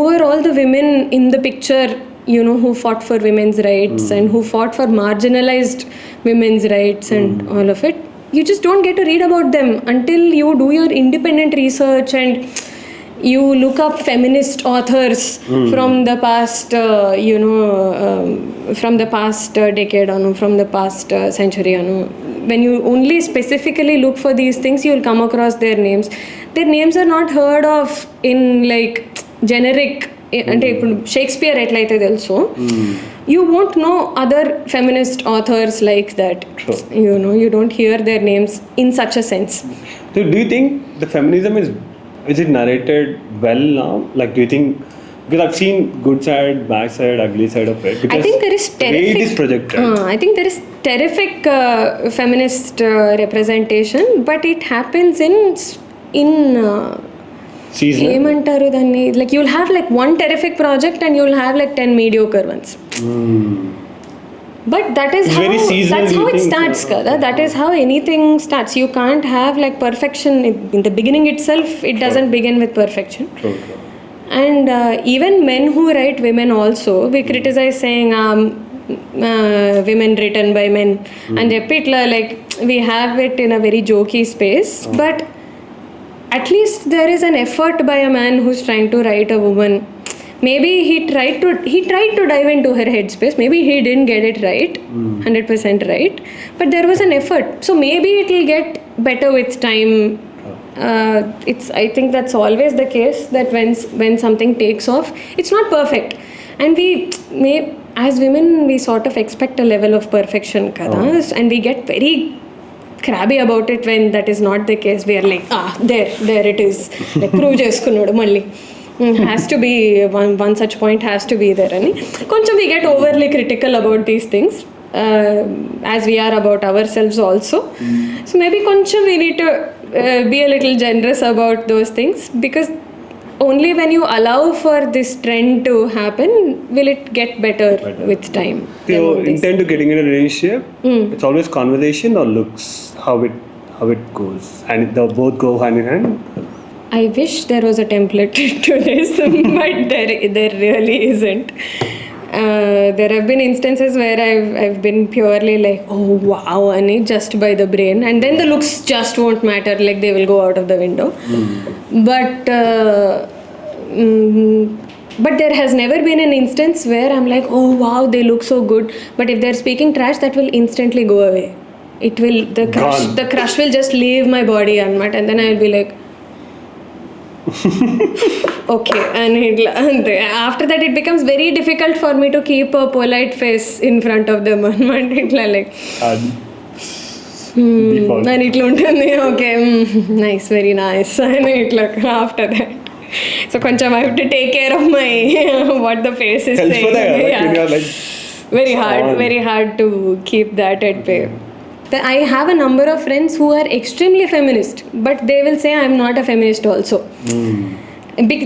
were all the women in the picture, you know, who fought for women's rights and who fought for marginalized women's rights and all of it. You just don't get to read about them until you do your independent research and you look up feminist authors from the past, you know, from the past decade, from the past century. When you only specifically look for these things, you will come across their names. Their names are not heard of in like generic. అంటే ఇప్పుడు Shakespeare ఎట్లయితే తెలుసు, you won't know other feminist authors like that. You know, you don't hear their names in such a sense. So do you think the feminism is it narrated well now? Like do you think, because I've seen good side, bad side, ugly side of it, because I think there is terrific, it is projected. I think there is terrific feminist representation, but it happens in ఏమంటారు దాన్ని, like you'll have like one terrific project and you'll have like 10 mediocre ones. But that's how it starts kada. That is how anything starts. You can't have like perfection in the beginning itself. It doesn't begin with perfection. And even men who write women also, we criticize saying women written by men and itla, like we have it in a very jokey space, but at least there is an effort by a man who's trying to write a woman. Maybe he tried to dive into her headspace. Maybe he didn't get it right, 100% right, but there was an effort. So maybe it will get better with time. I think that's always the case, that when something takes off, it's not perfect, and as women we sort of expect a level of perfection kada, and we get very crabby about it when that is not the case. We are like, there it is. Like, prove చేసుకున్నాడు మళ్ళీ. Has to be, one such point has to be there. అని కొంచెం we get overly critical about these things. As we are about ourselves also. So maybe koncham we need to be a little generous about those things, because only when you allow for this trend to happen will it get better with time. You intend to getting in a relationship, it's always conversation or looks, how it goes, and they both go hand in hand. I wish there was a template to this, but there really isn't. There have been instances where I've been purely like, oh wow, and just by the brain, and then the looks just won't matter, like they will go out of the window. But there has never been an instance where I'm like, oh wow, they look so good, but if they're speaking trash, that will instantly go away. It will, the crush will just leave my body, and then I'll be like, okay, and after that it becomes very difficult for me to keep a polite face in front of them, and itla like and itla untundi, okay, nice, very nice, and itla after that, so koncham I have to take care of my what the face is saying. Very hard to keep that at bay. I have a number of friends who are extremely feminist, but they will say I'm not a feminist also.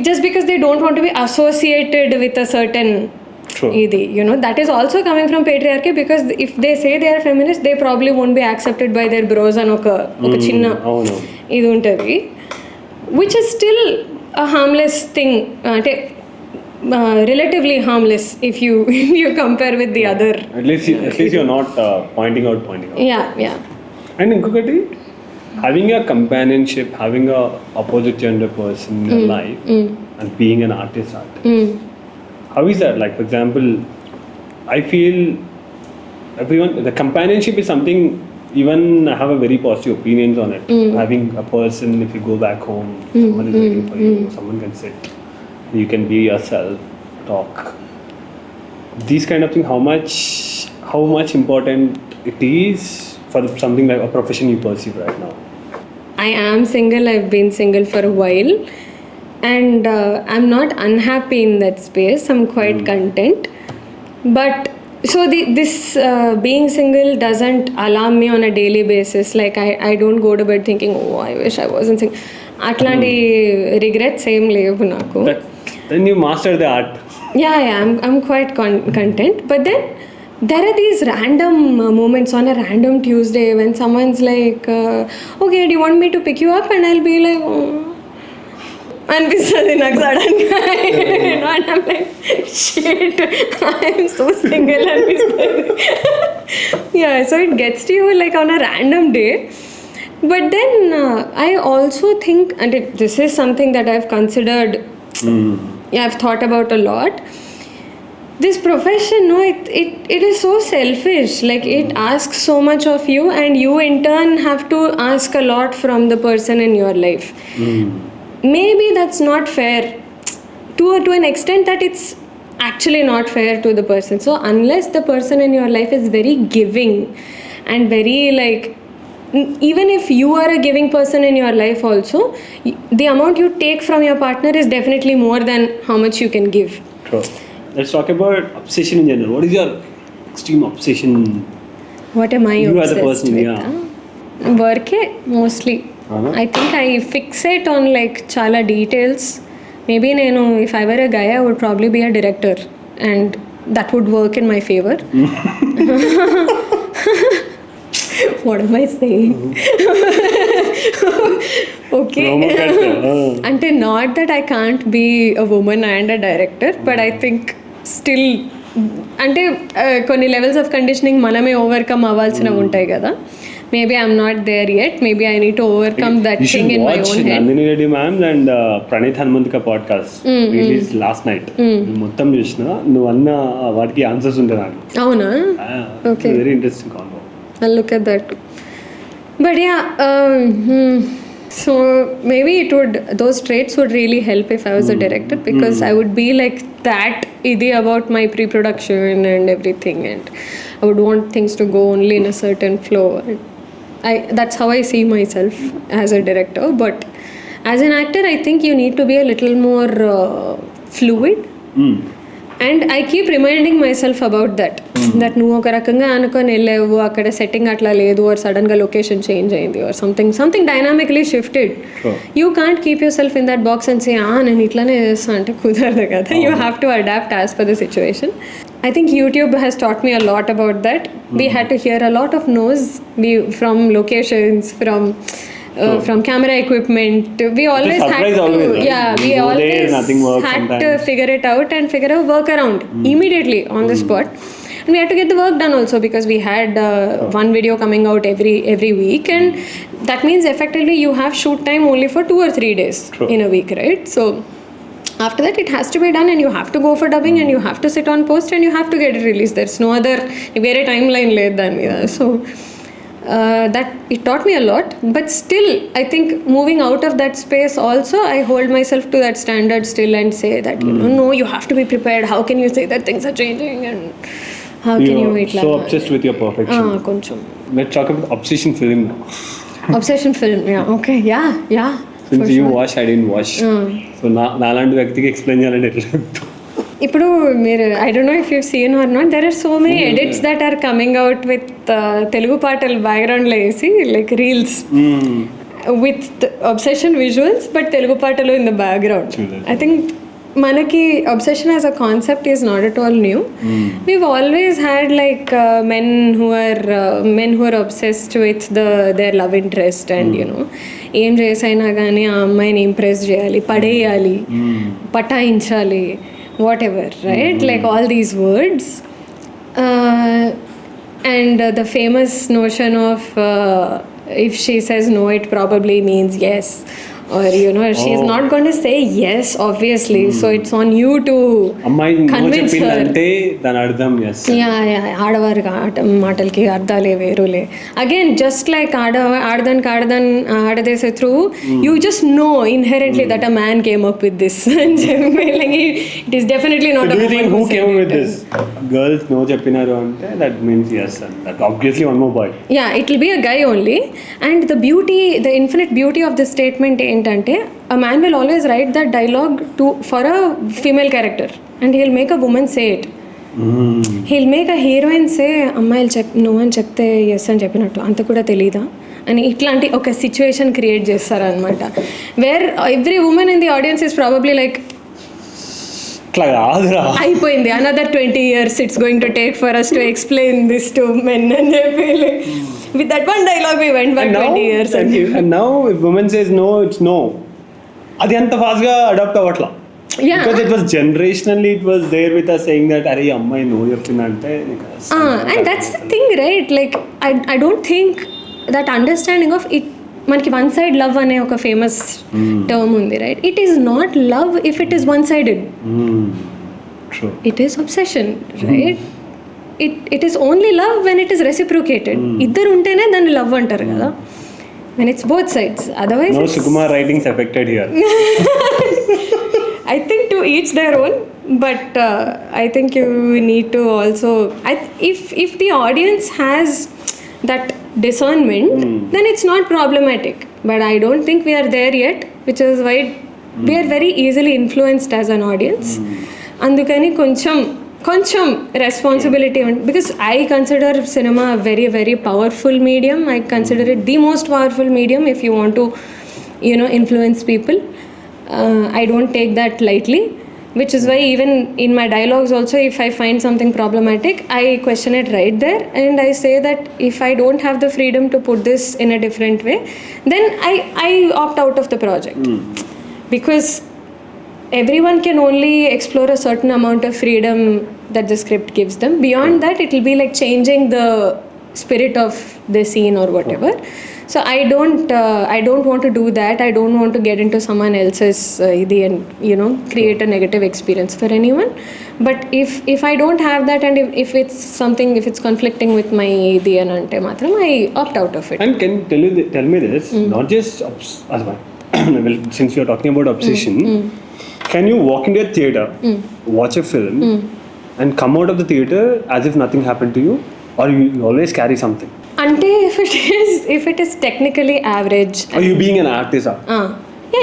Just because they don't want to be associated with a certain idi, that is also coming from patriarchy, because if they say they are feminist, they probably won't be accepted by their bros and oka chinna idu untadi, which is still a harmless thing, relatively harmless if you compare with the other. At least you're not pointing out. Yeah. And inkokati, having a companionship, having a opposite gender person in your life, and being an artist. How is that? Like, for example, I feel the companionship is something, even I have a very positive opinions on it. Having a person, if you go back home, someone is waiting for you, someone can sit, you can be yourself, talk. These kind of things, how much important it is for something like a profession you pursue right now? I am single. I've been single for a while, and I'm not unhappy in that space. I'm quite content. But so this being single doesn't alarm me on a daily basis. Like I don't go to bed thinking, oh, I wish I wasn't single. Atlanti regrets same levu naku. Then you master the art. Yeah, I'm quite content. But then there are these random moments on a random Tuesday when someone's like, okay, do you want me to pick you up? And I'll be like, అనిపిస్తుంది నాకు సడన్గా, and I'm like, shit, I'm so single అనిపిస్తుంది. Yeah, so it gets to you like on a random day. But then I also think, and this is something that I've considered, I've thought about a lot. This profession, it is so selfish. Like, it asks so much of you, and you in turn have to ask a lot from the person in your life. Maybe that's not fair to an extent that it's actually not fair to the person. So unless the person in your life is very giving and very like, even if you are a giving person in your life also, the amount you take from your partner is definitely more than how much you can give. True. Let's talk about obsession in general. What is your extreme obsession? What am I you obsessed as a person, with? Yeah. Work mostly. I think I fixate on like chala details. Maybe if I were a guy, I would probably be a director, and that would work in my favor. What am I saying? Okay. Ante not that I can't be a woman and a director, but I think still అంటే కొన్ని levels of conditioning మనమే overcome అవ్వాల్సినవి ఉంటాయి కదా. Maybe I'm not there yet. Maybe I need to overcome that thing in my own head. Nandini Reddy ma'am and Pranith Hanumantika podcast released last night. మొత్తం చూసిన నువ్వు అన్న వాటికి ఆన్సర్స్ ఉంటాయి నాకు. అవునా? Okay. Very interesting convo. I'll look at that. But yeah, so maybe those traits would really help if I was a director, because I would be like that idi about my pre-production and everything, and I would want things to go only in a certain flow. that's how I see myself as a director. But as an actor, I think you need to be a little more fluid. And I keep reminding myself about that. That నువ్వు ఒక రకంగా అనుకొని వెళ్ళావు, అక్కడ setting అట్లా లేదు, or సడన్గా location change అయింది, or something dynamically shifted. You can't keep yourself in that box and say నేను ఇట్లానే చేస్తాను అంటే కుదరదు కదా. You have to adapt as per the situation. I think YouTube has taught me a lot about that. We had to hear a lot of no's from locations, from camera equipment. We always had to, we always had to figure it out and figure a workaround immediately on the spot. And we had to get the work done also, because we had one video coming out every week, and that means effectively you have shoot time only for 2 or 3 days in a week, right? So after that it has to be done, and you have to go for dubbing, and you have to sit on post, and you have to get it released. There's no other very timeline led than me. So that it taught me a lot. But still, I think moving out of that space also, I hold myself to that standard still and say that no, you have to be prepared. How can you say that things are changing, and how can you wait so obsessed with your perfection? Koncham. Let's talk about obsession film now. Obsession film, yeah, okay, yeah. Since you watch, I didn't watch. So నాలాంటి వ్యక్తికి explain చేయాలంటే ఎట్లా? ఇప్పుడు మీరు I don't know if you seen or not, there are so many edits that are coming out with Telugu పాటలు బ్యాక్గ్రౌండ్లో వేసి, like reels with obsession visuals, but Telugu పాటలు in the background. I think మనకి obsession as a concept is not at all new. We've always had like men who are obsessed with their love interest, and ఏం చేసైనా కానీ ఆ అమ్మాయిని impress చేయాలి, పడేయాలి, పటాయించాలి, whatever, right? Like all these words, and the famous notion of if she says no, it probably means yes, or she's not going to say yes, obviously. So it's on you to convince her. అంటే దాని అర్థం yes. ఆడవారి మాటలకి అర్థాలే వేరులే. Again just like ఆడదేసే through you just know inherently that a man came up with this అని చెప్పి, like it is definitely not. Do you think who came up with this? Girls no చెప్పినారు అంటే that means yes, and that obviously one more boy. Yeah, it will be a guy only. And the infinite beauty of this statement ఏంటంటే, a man will always write that dialogue for a female character, and he'll make a woman say it. He'll make a heroine say అమ్మాయిలు no అని చెప్తే yes అని చెప్పినట్టు, అంత కూడా తెలీదా అని ఇట్లాంటి ఒక సిచ్యువేషన్ క్రియేట్ చేస్తారనమాట, where every women in the audience is probably like అయిపోయింది, another 20 years it's going to take for us to explain this to men అని చెప్పి, with that one dialogue we went back 20 years. And now if woman says no, it's no. అది అంత fast గా adapt అవ్వట్లా. Because it was generationally, it was there with us saying that అరే అమ్మాయి no చెప్తుందంటే. And that's the thing, right? Like I don't think that understanding of it, మనకి one side love అనే ఒక famous term ఉంది, right? It is not love if it is one sided. It is obsession, right? It is only love when it is reciprocated. ఇద్దరు ఉంటేనే దాన్ని love అంటారు కదా, when it's both sides. Otherwise no Sukumar writings affected here. I think to each their own, but I think you need to also if the audience has that discernment, then it's not problematic. But I don't think we are there yet, which is why we are very easily influenced as an audience. Andukani కొంచెం responsibility ఉంటుంది, because I consider cinema very very powerful medium. I consider it the most powerful medium if you want to influence people. I don't take that lightly, which is why even in my dialogues also, if I find something problematic, I question it right there, and I say that if I don't have the freedom to put this in a different way, then I opt out of the project. Because everyone can only explore a certain amount of freedom that the script gives them. Beyond that, it will be like changing the spirit of the scene or whatever. So I don't want to do that. I don't want to get into someone else's and create a negative experience for anyone. But if I don't have that, and if it's conflicting with my ante matram, I opt out of it. And can you tell me this, not just well, since you're talking about obsession, can you walk into a theater, watch a film, and come out of the theater as if nothing happened to you, or you always carry something? అంటే if it is technically average. Are you being an artist?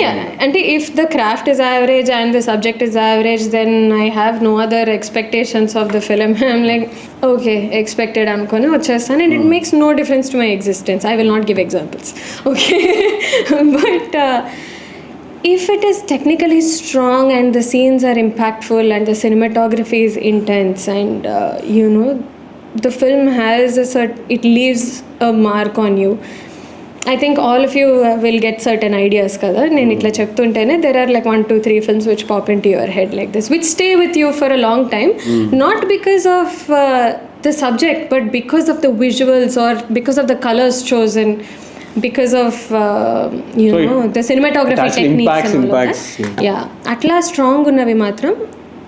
Yeah. అంటే if the craft is average and the subject is average, then I have no other expectations of the film. I'm like, okay, expected అనుకొని వచ్చేస్తాను, and it makes no difference to my existence. I will not give examples. Okay. But if it is technically strong and the scenes are impactful and the cinematography is intense and the film has it leaves a mark on you. I think all of you will get certain ideas kada నేను ఇట్లా చెప్తుంటేనే there are like 1 2 3 films which pop into your head like this, which stay with you for a long time, not because of the subject but because of the visuals or because of the colors chosen, because of the cinematography techniques and all of that. Yeah, atla strong unnavi matram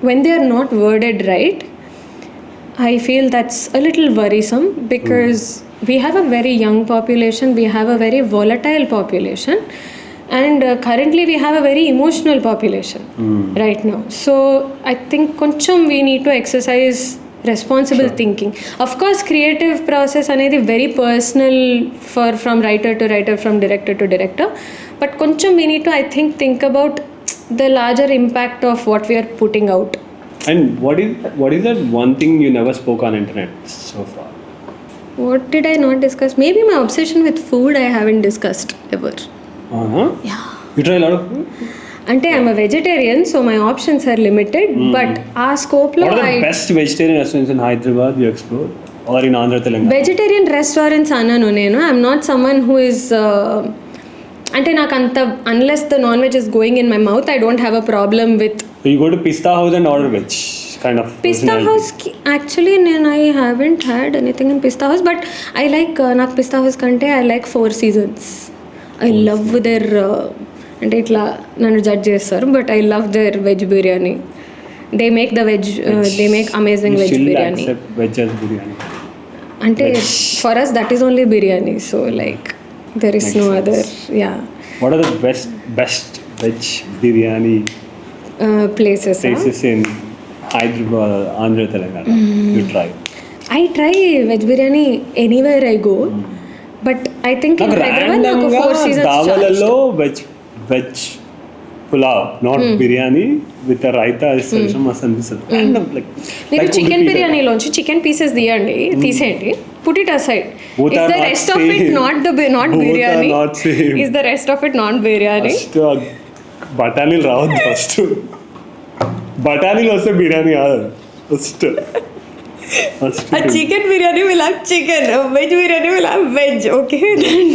when they are not worded right, I feel that's a little worrisome because we have a very young population, we have a very volatile population, and currently we have a very emotional population right now. So I think koncham we need to exercise responsible thinking. Of course creative process anedi very personal from writer to writer, from director to director, but koncham we need to think about the larger impact of what we are putting out. And what is that one thing you never spoke on internet so far? What did I not discuss? Maybe my obsession with food I haven't discussed ever. Yeah. You try a lot of food? Ante I'm a vegetarian, so my options are limited, but our scope lo what are the best vegetarian restaurants in Hyderabad you explored or in Andhra Telangana? Vegetarian restaurants ananu nenu. I'm not someone who is ante నాకు అంత unless the non-veg is going in my mouth, I don't have a problem with. So you go to Pista House and order veg kind of Pista House actually I haven't had anything in Pista House, but I like నాకు Pista House కంటే I like Four Seasons. I love their అంటే ఇట్లా నన్ను judge చేస్తారు, but I love their veg biryani. They make the veg they make amazing veg biryani. అంటే for us that is only biryani, so like there is no other. Yeah, what are the best veg biryani places in Hyderabad, Andhra Telangana? You try? I try veg biryani anywhere I go, but I think in Hyderabad like Four Seasons davalalo veg pulav, not biryani with a raita is must anisadu. Random like chicken biryani lonchi chicken pieces diyandi, తీసేయండి, put it aside. Both is the rest of it not biryani? Not same. Is the rest of it not biryani? బఠానీలు రావద్దు first. బఠానీలు వస్తే బిర్యానీ కాదు first. A chicken biryani will have chicken, a veg biryani will have veg, okay?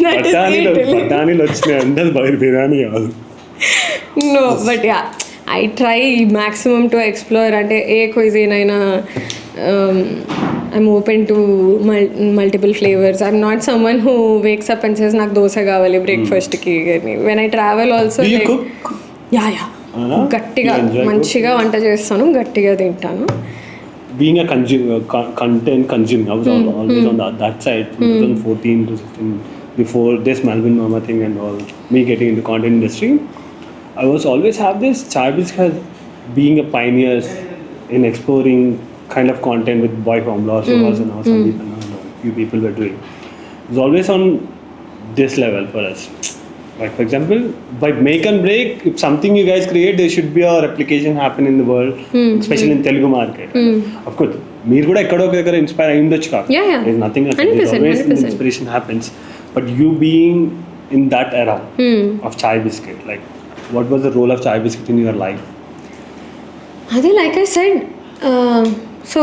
That is it. బఠానీలు వచ్చినాయి అంటే బిర్యానీ కాదు. No, but yeah, I try maximum to explore అంటే ఏ cuisine అయినా I'm open to multiple flavors. I'm not someone who wakes up and says నాకు దోశ కావాలి బ్రేక్ఫాస్ట్కి. When I travel also do you cook? Yeah. గట్టిగా మంచిగా వంట చేస్తాను, గట్టిగా తింటాను. Being a content consumer, I was always on that side from 2014 to 16, before this Melbourne MAMA thing and all, me getting into content industry. I was always have this Chai Bisket being a pioneer in exploring kind of content with boy formulas, so was and how some people, few people were doing. It was always on this level for us. Like for example, by make and break, if something you guys create, there should be a replication happen in the world, especially in Telugu market. Of course, మీరు కూడా ఎక్కడో ఒక దగ్గర inspire అయి ఉండొచ్చు కాదు. There's nothing else. There's always inspiration happens. But you being in that era of Chai Bisket, like what was the role of Chai Bisket in your life? Adi, like I said, so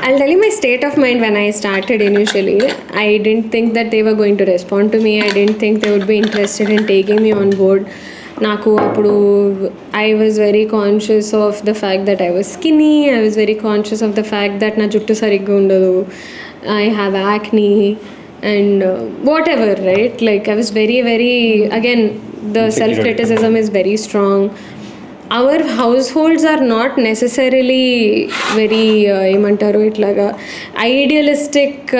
I'll tell you my state of mind when I started initially. I didn't think that they were going to respond to me. I didn't think they would be interested in taking me on board. Naku appudu I was very conscious of the fact that I was skinny. I was very conscious of the fact that na juttu sarigga undadu. I have acne and whatever, right? Like I was very again the self criticism is very strong. Our households are not necessarily very ఏమంటారు ఇట్లాగా idealistic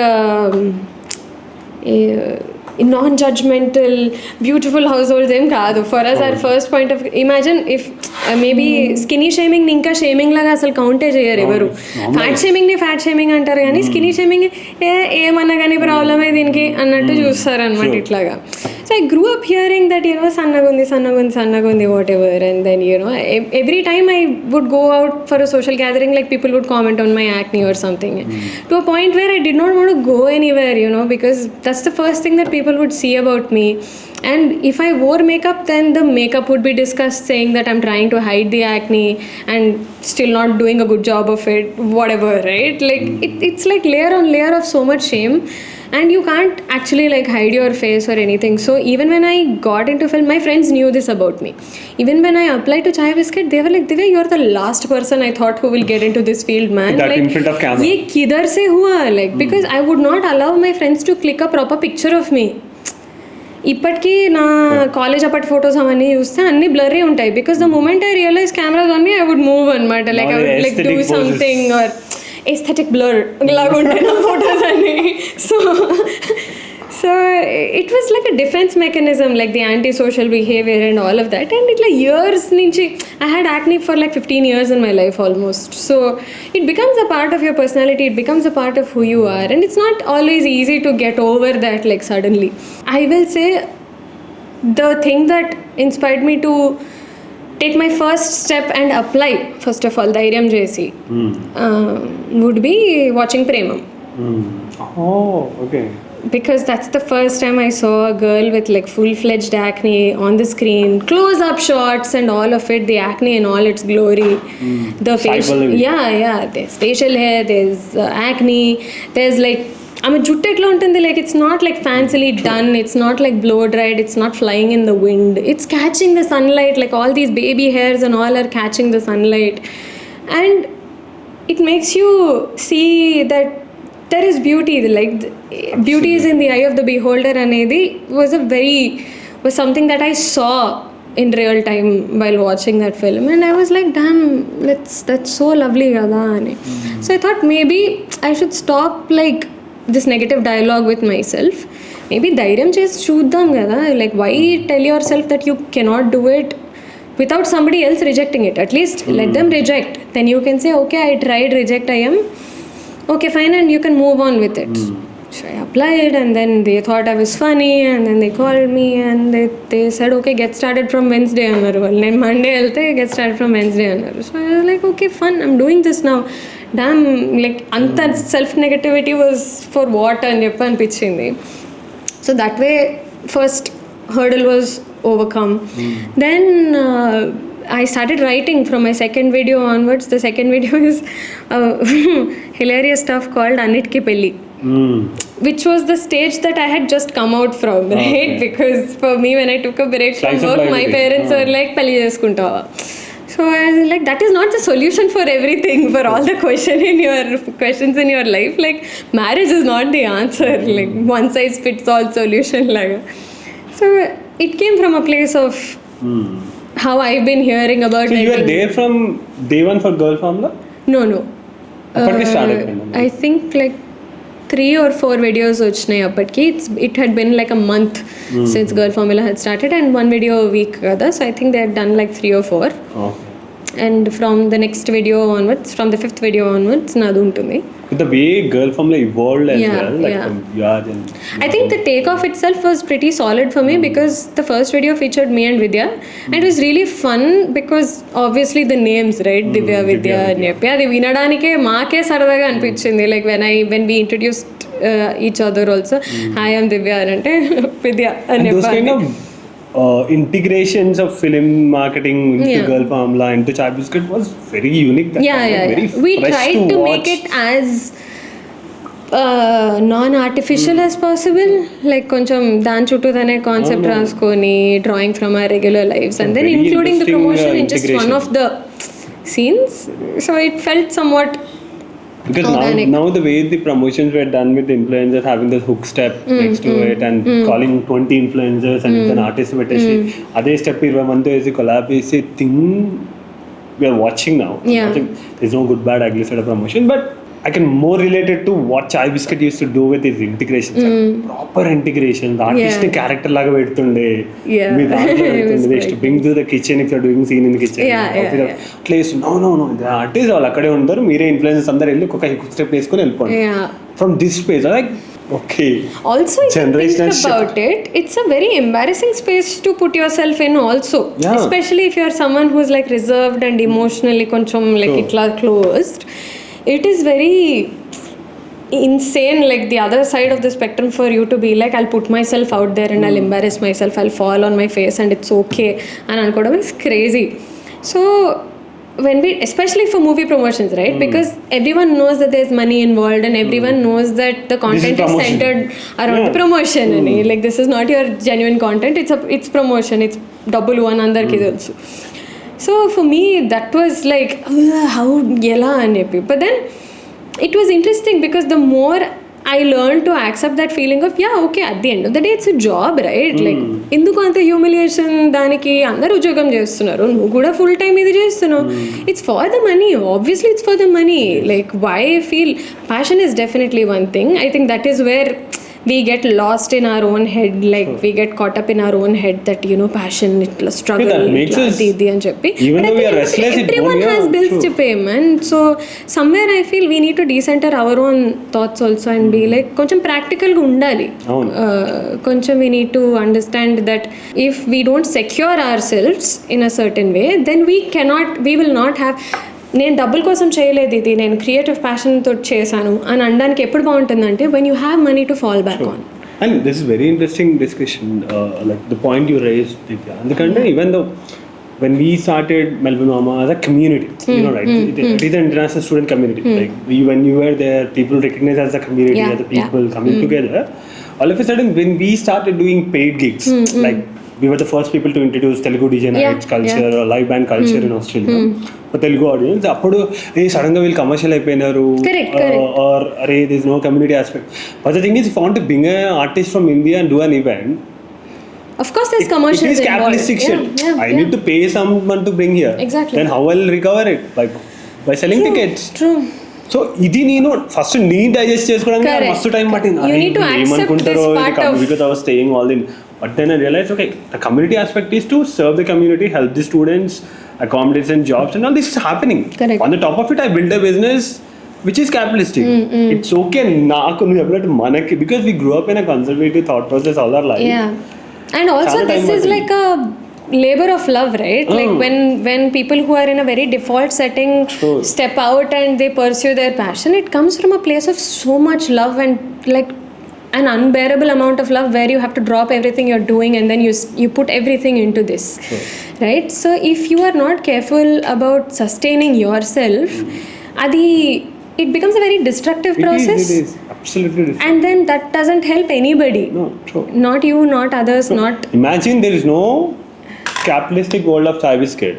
non-judgmental beautiful households ఏం కాదు. For us our first point of imagine if maybe skinny shaming ఇంకా shaming లాగా అసలు కౌంటే చేయరు ఎవరు. Fat shaming ని ఫ్యాట్ షేమింగ్ అంటారు కానీ స్కినీ షేమింగ్ ఏమన్నా కానీ ప్రాబ్లమే దీనికి అన్నట్టు చూస్తారు అనమాట ఇట్లాగా. So I grew up hearing that సన్నగా ఉంది whatever, and then every time I would go out for a social gathering like people would comment on my acne or something to a point where I did not want to go anywhere, because that's the first thing that people would see about me. And if I wore makeup, then the makeup would be discussed, saying that I'm trying to hide the acne and still not doing a good job of it, whatever, right? Like it's like layer on layer of so much shame, and you can't actually like hide your face or anything. So even when I got into film, my friends knew this about me. Even when I applied to Chai Bisket, they were like, Divya, you're the last person I thought who will get into this field, man. That like, in front of camera. ye kidhar se hua? Like because I would not allow my friends to click a proper picture of me. ఇప్పటికీ నా college అప్పటి photos అవన్నీ చూస్తే అన్ని blurry ఉంటాయి, because the moment I realise cameras అన్ని I would move అనమాట, like I would like do something or aesthetic blur లాగా ఉంటాయి నా ఫొటోస్ అన్ని. So it was like a defence mechanism, like the antisocial behaviour and all of that. And ఇట్లా years నుంచి I had acne for like 15 years in my life almost. So it becomes a part of your personality, it becomes a part of who you are, and it's not always easy to get over that like suddenly. I will say the thing that inspired me to take my first step and apply, first of all, Dhairyam JC, would be watching Premam. Oh, okay. Because that's the first time I saw a girl with like full-fledged acne on the screen, close-up shots and all of it, the acne in all its glory. The facial, yeah, there's facial hair, there's acne, there's like, I mean, jutta etla untundi, like it's not like fancily done, it's not like blow dried, it's not flying in the wind, it's catching the sunlight, like all these baby hairs and all are catching the sunlight, and it makes you see that there is beauty, like beauty is in the eye of the beholder anedi was something that I saw in real time while watching that film, and I was like, damn, that's so lovely kada ani. So I thought maybe I should stop like this negative dialogue with myself, maybe dhairyam chesi chuddam kada, like why tell yourself that you cannot do it without somebody else rejecting it. At least let them reject, then you can say, okay, I tried, reject I am okay, fine, and you can move on with it. So I applied, and then they thought I was funny, and then they called me and they said, okay, get started from Wednesday annaru. Then Monday elte get started from Wednesday annaru. So I was like, okay, fun, I'm doing this now. Damn, like anta self negativity was for what అని చెప్పి అనిపించింది. So that way first hurdle was overcome. Then I started writing from my second video onwards. The second video is hilarious stuff called Annitki Pelli, which was the stage that I had just come out from, right? Okay. Because for me, when I took a break from work, my parents were like, Pelli cheskuntava. So I was like, that is not the solution for everything, for all the questions in your life. Like, marriage is not the answer, like one size fits all solution laga. So it came from a place of how I've been hearing about. So you were there from day one for Girl Formula? No. Started I think like 3 or 4 videos వచ్చాయి అప్పటికి. It had been like a month since Girl Formula had started, and 1 video a week kada. So I think they had done like 3 or 4. Okay. And from the next video onwards, from the 5th video onwards, nadu ఉంటుంది. But the way Girl Formula evolved as well, like from Yaj and I think the takeoff itself was pretty solid for me, because the first video featured me and Vidya, and it was really fun because obviously the names, right? Divya, Vidya అని చెప్పి అది వినడానికే మాకే సరదాగా అనిపించింది. Like when we introduced each other also, hi, I'm Divya అంటే Vidya అని చెప్పి. Integrations of film marketing into Girl Formula into Chai Bisket was very unique. Very we tried to make it as non-artificial as possible, like koncham dan chuttu tane concept raskoni drawing from our regular lives, and then including the promotion in just one of the scenes. So it felt somewhat because now the way the promotions were done with the influencers having the hook step next to it and calling 20 influencers and an artist పెట్టేసి అదే step 20 మంది వేసి collab చేసి thing we are watching now. I think there's no good bad ugly side of promotion, but I can more related to what Chai Bisket used to do with his integrations. Proper integration. The artist character laga పెడుతుండే. Yeah. మీ దాంట్లో It was పెడుతుండే. Next quite bring to the kitchen if you're doing scene in the kitchen. At least no. The artist వాళ్ళు అక్కడే ఉంటారు. మీరే influencers అందరూ వెళ్ళి ఒక step వేసుకొని వెళ్ళిపోండి. From this space, like okay. Also, if you think about it, it's a very embarrassing space to put yourself in also. Yeah. Especially if you're someone who's like reserved and emotionally koncham like itla closed. It is very insane, like the other side of the spectrum, for you to be like, I'll put myself out there and I'll embarrass myself, I'll fall on my face and it's okay. And ankodam is crazy. So when we, especially for movie promotions, right? Because everyone knows that there's money involved and everyone knows that the content is centered around promotion. Like this is not your genuine content, it's promotion, it's double one andarki తెలుసు. So for me that was like how yela anepi. But then it was interesting because the more I learned to accept that feeling of okay, at the end of the day it's a job, right? Like ఎందుకు అంత humiliation, దానికి అందరూ ఉద్యోగం చేస్తున్నారు, నువ్వు కూడా full time ఇది చేస్తున్నావు. It's for the money, obviously it's for the money. Like why I feel passion is definitely one thing. I think that is where we get lost in our own head, like we get caught up in our own head that passion, itla struggle, itla and cheppi. Even though we are restless, everyone has bills to pay, man. So somewhere I feel we need to decenter our own thoughts also and be like koncham practical ga undali. Koncham we need to understand that if we don't secure ourselves in a certain way, then we will not have, నేను డబ్బుల కోసం చేయలేదు ఇది, నేను creative passion తోటి చేశాను అని అనడానికి ఎప్పుడు బాగుంటుందంటే when you have money to fall back on. And this is very interesting discussion, like the point you raised, Divya. Andukante even though when we started Melbourne MAMA as a community, right, it is an international student community. Like when you were there, people recognize as a community, as the people coming together. All of a sudden when we started doing paid gigs, like we were the first people to introduce Telugu DJ nights culture or live band culture in Australia for Telugu audience. Appudu sudden ga will commercial అయిపోయినారు, or there is no community aspect. But the thing is, if you want to bring an artist from India and do an event, of course there's commercials involved. It is capitalistic shit. I need to pay someone to bring here. Exactly. Then how I'll recover it? By selling tickets. True. So ఇది నేను first నీ digest చేసుకోవడానికి మస్తు time పట్టింది. ఏమనుకుంటారో because I was staying all the. But then I realized, okay, the community aspect is to serve the community, help the students, accommodate and jobs, and all this is happening. Correct. On the top of it, I built a business which is capitalistic. It's okay, manaki, because we grew up in a conservative thought process all our life. Yeah, and also this is like a labor of love, right? Like when people who are in a very default setting step out and they pursue their passion, it comes from a place of so much love and like an unbearable amount of love where you have to drop everything you're doing and then you put everything into this. Right? So if you are not careful about sustaining yourself, it becomes a very destructive process. It is absolutely destructive. And then that doesn't help anybody. No, true. Not you, not others, not. Imagine there is no capitalistic world of Chai Bisket.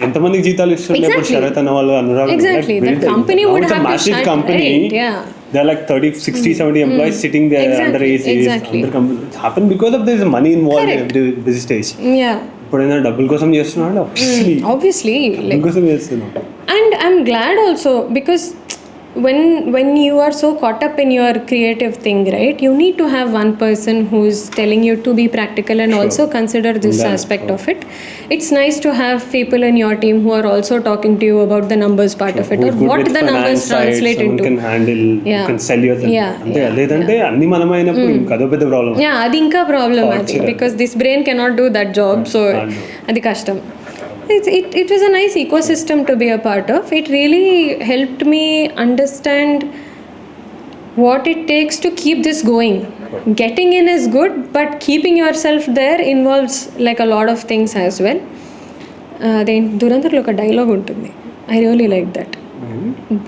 ఎంతమందికి జీతాలు ఇస్తున్నారు ఇప్పుడు శరత్ అన్న వాళ్ళు, Anurag. Exactly. The company would have to massive shut, company. right? Yeah. There are like 30, 60, 70 employees sitting there under AC. Exactly. It's happened because of this money involved in every busy stage. Yeah. ఇప్పుడైనా డబ్బుల కోసం చేస్తున్నాడు, obviously డబ్బుల కోసం చేస్తున్నాడు. And I'm glad also because when you are so caught up in your creative thing, right, you need to have one person who's telling you to be practical and also consider this aspect of it. It's nice to have people in your team who are also talking to you about the numbers part of it, or what the numbers translate into. Can handle, you can sell yourself. అంటే లేదంటే అన్ని మనమైనప్పుడు ఇంకదో పెద్ద problem. అది ఇంకా problem అది, because this brain cannot do that job, so అది కష్టం. It was a nice ecosystem to be a part of. It really helped me understand what it takes to keep this going. Getting in is good, but keeping yourself there involves like a lot of things as well. దురంధర్లో ఒక dialogue ఉంటుంది, I really like that.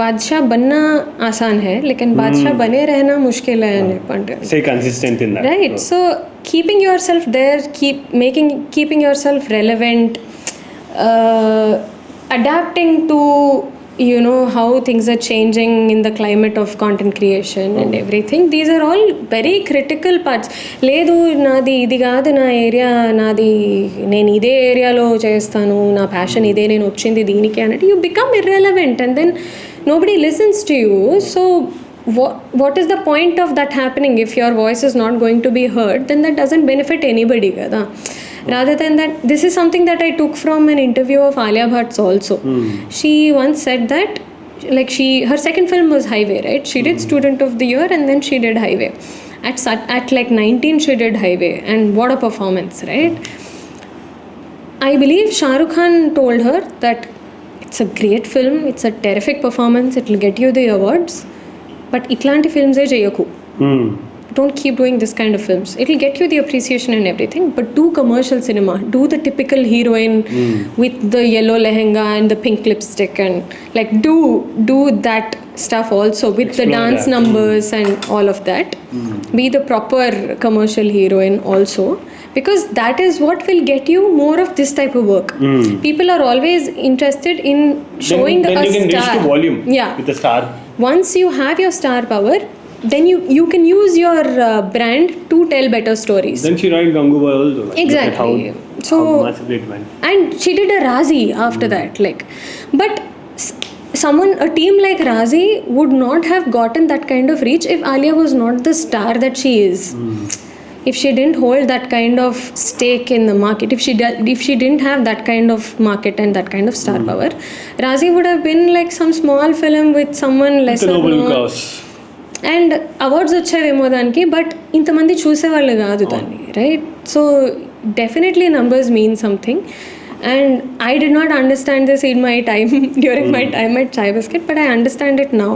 బాద్షా బన్నా ఆసాన్ హై లేకిన్ బాద్షా బనే రహనా ముష్కిల్ హై అని చెప్పండి. Stay consistent in that. Right. So keeping yourself there, keeping yourself relevant, adapting to how things are changing in the climate of content creation and everything, these are all very critical parts. లేదు నాది ఇది కాదు, నా area నాది, నేను ఇదే ఏరియాలో చేస్తాను, నా ప్యాషన్ ఇదే, నేను వచ్చింది దీనికి అన్నట్టు, you become irrelevant and then nobody listens to you. So what is the point of that happening? If your voice is not going to be heard, then that doesn't benefit anybody kada. Rather than that, this is something that I took from an interview of Alia Bhatt's also. She once said that, like, her second film was Highway, right? She did Student of the Year and then she did Highway. At like 19 she did Highway, and what a performance, right? I believe Shah Rukh Khan told her that it's a great film, it's a terrific performance, it will get you the awards, but itlanti films e cheyaku. Don't keep doing this kind of films. It will get you the appreciation and everything, but do commercial cinema. Do the typical heroine with the yellow lehenga and the pink lipstick, and like do that stuff also with Explore the dance that. numbers and all of that. Be the proper commercial heroine also, because that is what will get you more of this type of work. People are always interested in showing then a you can star. reach to volume Yeah. with the star. Once you have your star power, then you can use your brand to tell better stories. Then she wrote Gangubai also. Like, Exactly. Look at So- how massively it went. And she did a Razi after that, like, but a team like Razi would not have gotten that kind of reach if Alia was not the star that she is. If she didn't hold that kind of stake in the market, if she didn't have that kind of market and that kind of star power, Razi would have been like some small film with someone It's a lesser noble known. cause. And awards వచ్చేవేమో దానికి, but ఇంతమంది చూసేవాళ్ళు కాదు దాన్ని, right? So definitely numbers mean something. And I'd not understand this in my time during my time at Chai Bisket, but I understand it now.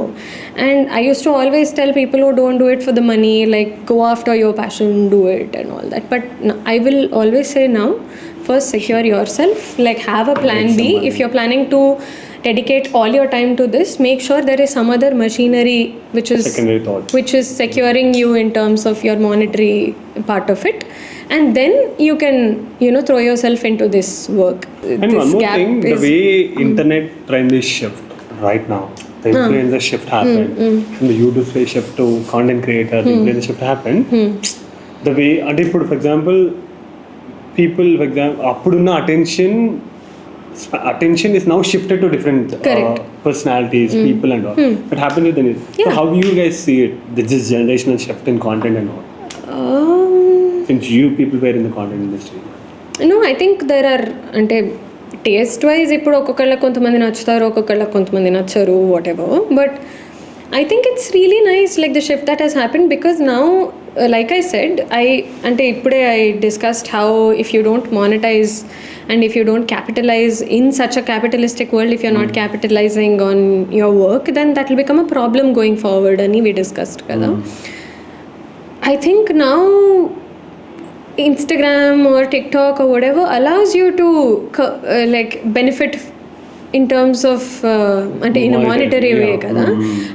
And I used to always tell people who don't do it for the money, like, go after your passion, do it and all that. But I will always say now, first secure yourself, like have a plan B. If you're planning to dedicate all your time to this, make sure there is some other machinery which is Secondary thought. which is securing you in terms of your monetary part of it, and then you can throw yourself into this work. And This one more gap thing, the is way internet trend is shift right now. The influencer shift happened. From the YouTube space shift to content creator, the influencer shift happened. The way, and for example, people, for example, appudunna attention is now shifted to different personalities, people and all. It happens with the So how do you guys see it? This generational shift in content and all. Since you people were in the content industry. No, I think there are, అంటే taste wise ఇప్పుడు ఒక్కొక్కళ్ళకి కొంతమంది నచ్చుతారు, ఒక్కొక్కళ్ళకి కొంతమంది నచ్చరు, whatever. But I think it's really nice, like the shift that has happened, because now, like I said, I discussed how if you don't monetize and if you don't capitalize in such a capitalistic world, if you're not capitalizing on your work, then that will become a problem going forward, and we discussed kada. I think now Instagram or TikTok or whatever allows you to like benefit in terms of in a monetary way kada.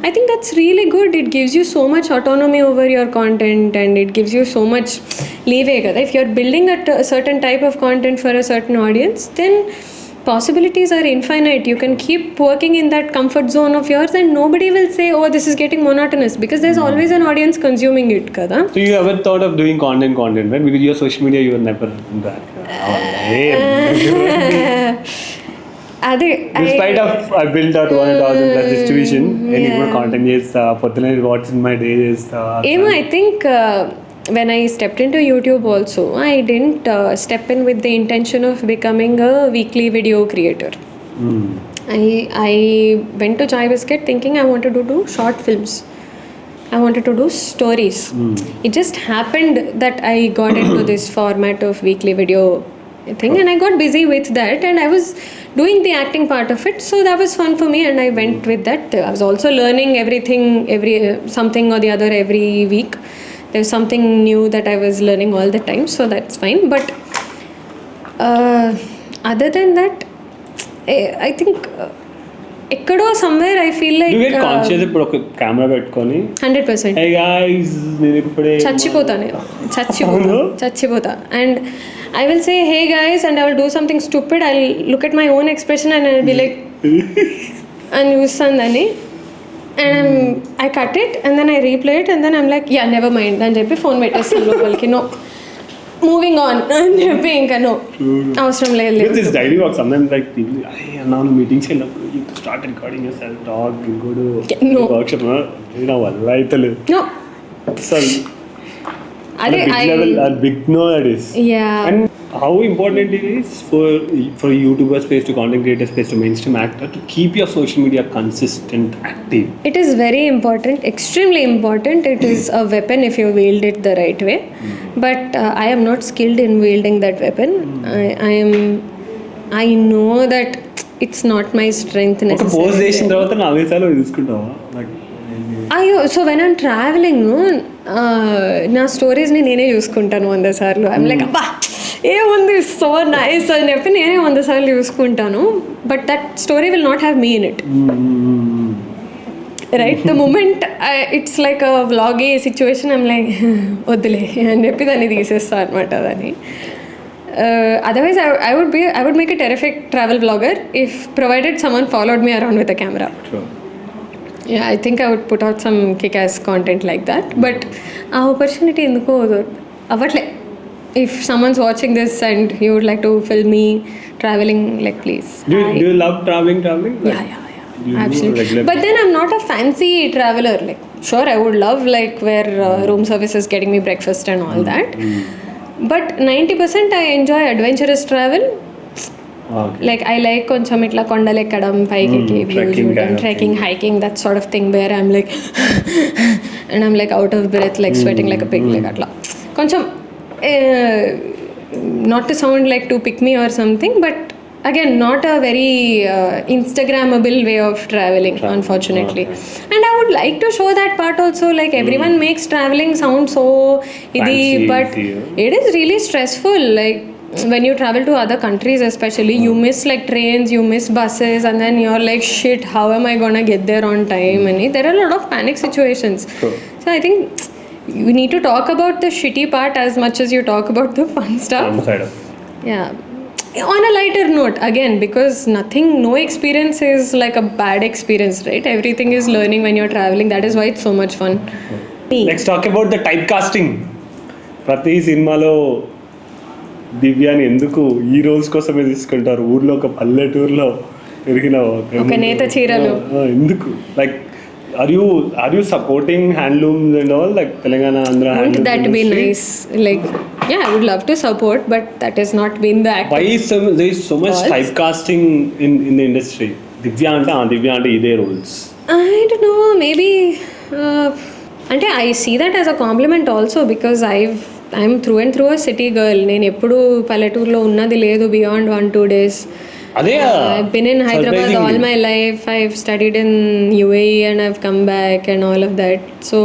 I think that's really good. It gives you so much autonomy over your content, and it gives you so much leeway kada. If you're building a certain type of content for a certain audience, then possibilities are infinite. You can keep working in that comfort zone of yours, and nobody will say, oh, this is getting monotonous, because there's always an audience consuming it kada. So you ever thought of doing content, right? Because your social media, you were never in that. Despite of I built out 1,000 plus distribution, and you put content is what's in my day is. I think when I stepped into YouTube also, I didn't step in with the intention of becoming a weekly video creator. I went to Chai Bisket thinking I wanted to do short films. I wanted to do stories. It just happened that I got into this format of weekly video thing, and I got busy with that, and I was doing the acting part of it, so that was fun for me, and I went with that. I was also learning something or the other every week. There's something new that I was learning all the time, so that's fine. But other than that, I think ekkado somewhere I feel like you get conscious ఇప్పుడు ఒక camera పెట్టుకొని 100%. hey guys నేను ఇప్పుడే చచ్చిపోతా and I will say hey guys, and I will do something stupid. I'll look at my own expression and I'll be like and చూస్తానని, and I cut it and then I replay it and then I'm like yeah never mind అని చెప్పి phone పెట్టేస్తాను లోపలికి. No, moving on అని చెప్పి ఇంకా no అవసరం లేదు. Because it's daily work. Sometimes like people, ನಾನು meetings వెళ్ళినప్పుడు you start recording yourself, talk, go to workshop. నా వల్ల అయితలేదు. No. So అదే big no that is. Yeah. And how important it is for YouTuber space to content creator space to mainstream actor to keep your social media consistent, active. It is very important, extremely important. It is a weapon if you wield it the right way. But I am not skilled in wielding that weapon. I know that it's not my strength ఒక necessarily. Post చేసిన తర్వాత 4 సార్లు చూసుకుంటావా? Like so when I'm travelling నా స్టోరీస్ని నేనే చూసుకుంటాను 100 సార్లు. I'm like అబ్బా ఏముంది సో నైస్ అని చెప్పి నేనే 100 సార్లు చూసుకుంటాను. But that story will not have me in it, right? The moment it's like a వ్లాగే సిచ్యువేషన్, ఐమ్ లైక్ వద్దులే అని చెప్పి దాన్ని తీసేస్తాను అనమాట. దాన్ని otherwise I would make a terrific travel vlogger if provided someone followed me around with a camera. sure. Yeah, I think I would put out some kick-ass content like that. But ఆ opportunity ఎందుకో అవ్వట్లే. If someone's watching this and you would like to film me traveling, like please. Do you love traveling? Like, Yeah. Absolutely. But then I'm not a fancy traveler. Like sure, I would love like where room services getting me breakfast and all that. But 90% I enjoy adventurous travel. Okay. Like I like కొంచెం ఇట్లా కొండలు ఎక్కడం, పైకి ఎక్కి trekking, hiking, that sort of thing where I'm like and I'm like out of breath, like sweating like a pig, like అట్లా కొంచెం not to sound like too pick me or something, but again not a very Instagrammable way of traveling, unfortunately. Okay. And I would like to show that part also. Like everyone makes traveling sound so idi, but it is really stressful. Like when you travel to other countries especially, you miss like trains, you miss buses, and then you're like shit, how am I gonna get there on time? And there are a lot of panic situations. Sure. So I think you need to talk about the shitty part as much as you talk about the fun stuff. Yeah. On a lighter note, again, because no experience is like a bad experience, right? Everything is learning when you're traveling. That is why it's so much fun. Let's talk about the typecasting. ప్రతి సినిమాలో దివ్యాని ఎందుకు ఈ roles కోసమే తీసుకుంటారు? ఊర్లో ఒక పల్లెటూరులో పెరిగిన ఒక నేత చీరలు ఎందుకు? Like are you supporting handlooms and all, like Telangana, Andhra? Wouldn't that be nice? Like yeah, I would love to support, but that has not been the act. Why is there is so much typecasting in the industry? Divya ante ide roles. I don't know, maybe అంటే I see that as a compliment also, because I'm through and through a city girl. నేను ఎప్పుడు పల్లెటూరులో ఉన్నది లేదు beyond 1-2 days. I've been in Hyderabad all my life. I've studied in UAE and I've come back and all of that. So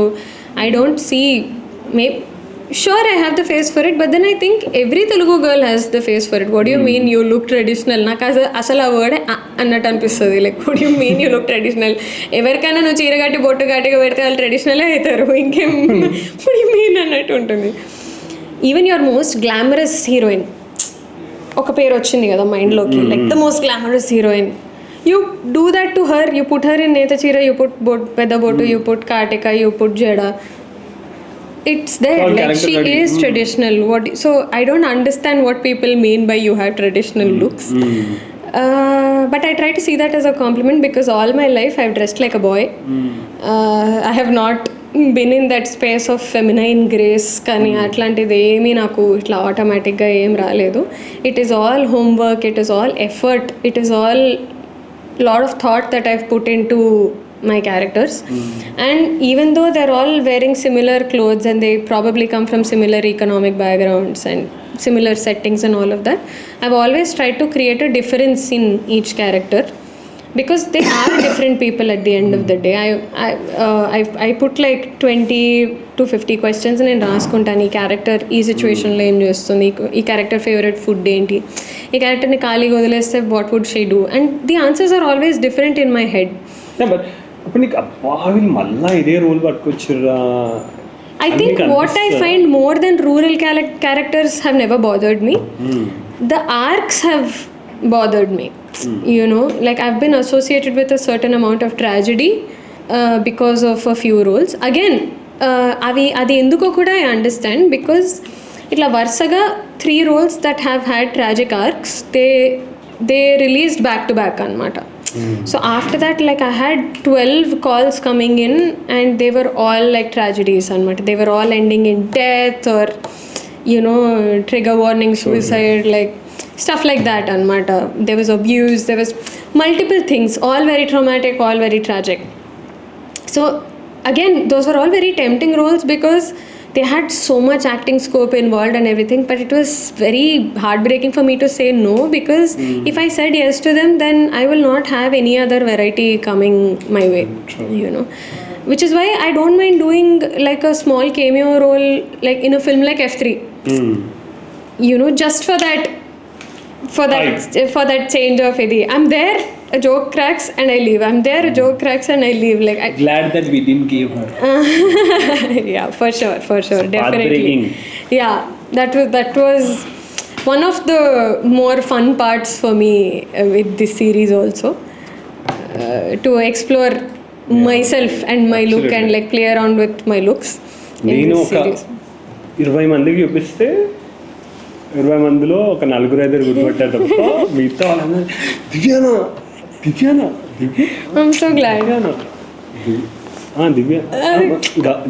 I don't see, sure I have the face for it, but then I think every Telugu girl has the face for it. What do you mean you look traditional? నాకు అసలు ఆ word అన్నట్టు అనిపిస్తుంది. Like what do you mean you look traditional? ఎవరికైనా నువ్వు చీర కట్టి బొట్టు కట్టిగా పెడితే వాళ్ళు ట్రెడిషనలే అవుతారు. ఇంకేం what do you mean అన్నట్టు ఉంటుంది. Even your most glamorous heroine, ఒక పేరు వచ్చింది కదా మైండ్లోకి, like the most glamorous heroine. You do that to her, you put her in నేత చీర, యూ పుట్ పెద్ద బొట్టు, యూ పుట్ కాటిక, యూ పుట్ జడ. It's there, like she is traditional. So I don't understand what people mean by you have traditional looks. But I try to see that as a compliment, because all my life I've dressed like a boy. I have not been in that space of feminine grace, కానీ అట్లాంటిది ఏమీ నాకు ఇట్లా ఆటోమేటిక్గా ఏం రాలేదు. It is all homework, it is all effort, it is all lot of thought that I've put in to my characters. And even though they're all wearing similar clothes and they probably come from similar economic backgrounds and similar settings and all of that, I've always tried to create a difference in each character, because they are different people at the end of the day. I put like 20 to 50 questions and నేను రాసుకుంటాను, ఈ character ఈ సిచ్యువేషన్లో ఏం చేస్తుంది, ఈ character favourite food ఏంటి, ఈ క్యారెక్టర్ని ఖాళీగా వదిలేస్తే what would she do, and the answers are always different in my head. But అప్పుడు నీకు అబ్బా వీళ్ళు మళ్ళీ ఇదే రోల్ పట్టుకొచ్చిర్రా. I think what I find more than rural characters have never bothered me. The arcs have bothered me. You know, like I've been associated with a certain amount of tragedy because of a few roles. Again, adi enduko kuda I understand, because ఇట్లా వరుసగా 3 roles that have had tragic arcs, they released back to back అనమాట. So after that, like I had 12 calls coming in and they were all like tragedies అనమాట. They were all ending in death or trigger warning suicide, like stuff like that అనమాట. There was abuse, there was multiple things, all very traumatic, all very tragic. So again, those were all very tempting roles because they had so much acting scope involved and everything, but it was very heartbreaking for me to say no, because if I said yes to them, then I will not have any other variety coming my way. True. Which is why I don't mind doing like a small cameo role like in a film like F3. Just for that change of idea. I'm there, a joke cracks and I leave. I'm there, a joke cracks and I leave. Like glad that we didn't give her. Yeah, for sure, definitely. Yeah, that was one of the more fun parts for me with this series also, to explore myself and my look and like play around with my looks in this series. 20 మందికి చూపిస్తే 20 మందిలో ఒక 4-5 గుర్తుపట్టారు తప్ప మిగతా వాళ్ళందరూ దివ్యానా. I'm so glad. Divya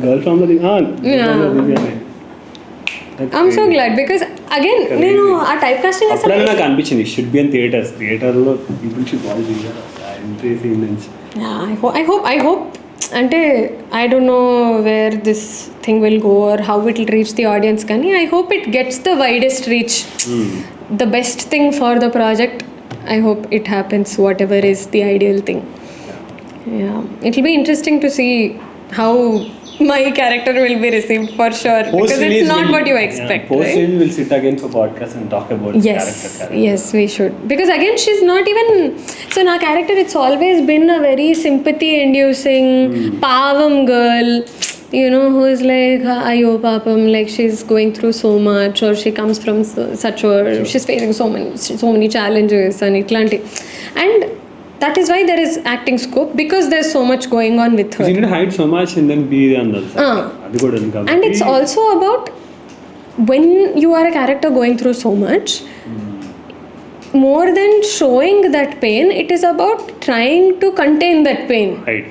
girl from Divya. I'm so glad because again నేను ఆ type casting అసలు నాకు అనిపించింది షుడ్ బి ఇన్ థియేటర్లో people should watch Divya entry scenes. I hope అంటే I don't know where this thing will go or how it will reach the audience, కానీ I hope it gets the widest reach. The best thing for the project, I hope it happens, whatever is the ideal thing. Yeah, it will be interesting to see how my character will be received for sure, because it's not what you expect. Post right? We'll sit again for podcast and talk about character. Yes, we should, because again she's not even so na character, it's always been a very sympathy inducing pavam girl, who is like ayo papam, like she's going through so much, or she comes from such a she's facing so many challenges and itlanti, and that is why there is acting scope, because there's so much going on with her. You need to hide so much and then be on the side. And it's also about when you are a character going through so much, more than showing that pain, it is about trying to contain that pain. Right.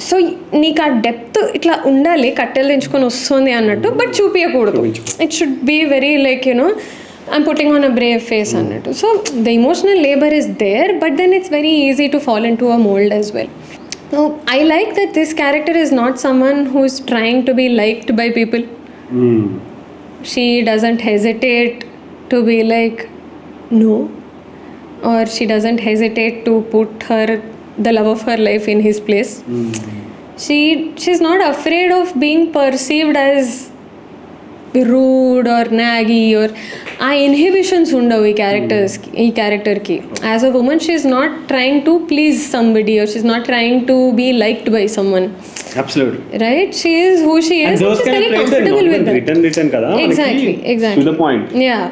So నీకు ఆ depth ఇట్లా ఉండాలి, కట్టెలు తెంచుకొని వస్తుంది అన్నట్టు, but చూపించకూడదు. It should be very like I'm putting on a brave face అన్నట్టు. So the emotional labor is there, but then it's very easy to fall into a mold as well. So I like that this character is not someone who's trying to be liked by people. She doesn't hesitate to be like no, or she doesn't hesitate to put the love of her life in his place. She's not afraid of being perceived as rude or naggy, or ఆ inhibitions ఉండవు ఈ క్యారెక్టర్కి. As a woman she is not trying to please somebody, or she is not trying to be liked by someone. Absolutely. Right? She is who she is. And those she's kind very of comfortable with that. Written kada. Exactly. To the point. Yeah.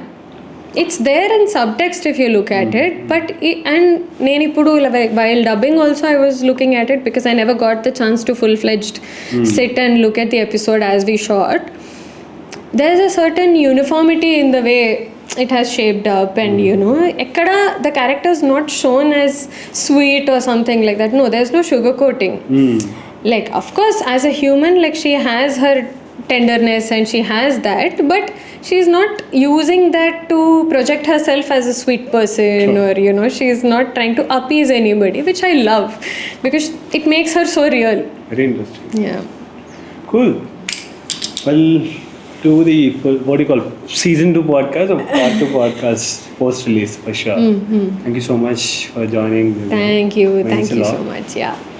It's there in subtext if you look at it, but and నేను ఇప్పుడు while dubbing also I was looking at it, because I never got the chance to full-fledged sit and look at the episode as we shot. There's a certain uniformity in the way it has shaped up, and ekkada the character is not shown as sweet or something like that. No, there's no sugarcoating. Like, of course, as a human, like she has her tenderness and she has that, but she's not using that to project herself as a sweet person. Sure. Or she's not trying to appease anybody, which I love, because it makes her so real. Very interesting. Yeah. Cool. Well, to the what do you call season 2 podcast or part 2 podcast post release for sure. Thank you so much for joining. Thank you so much. Yeah.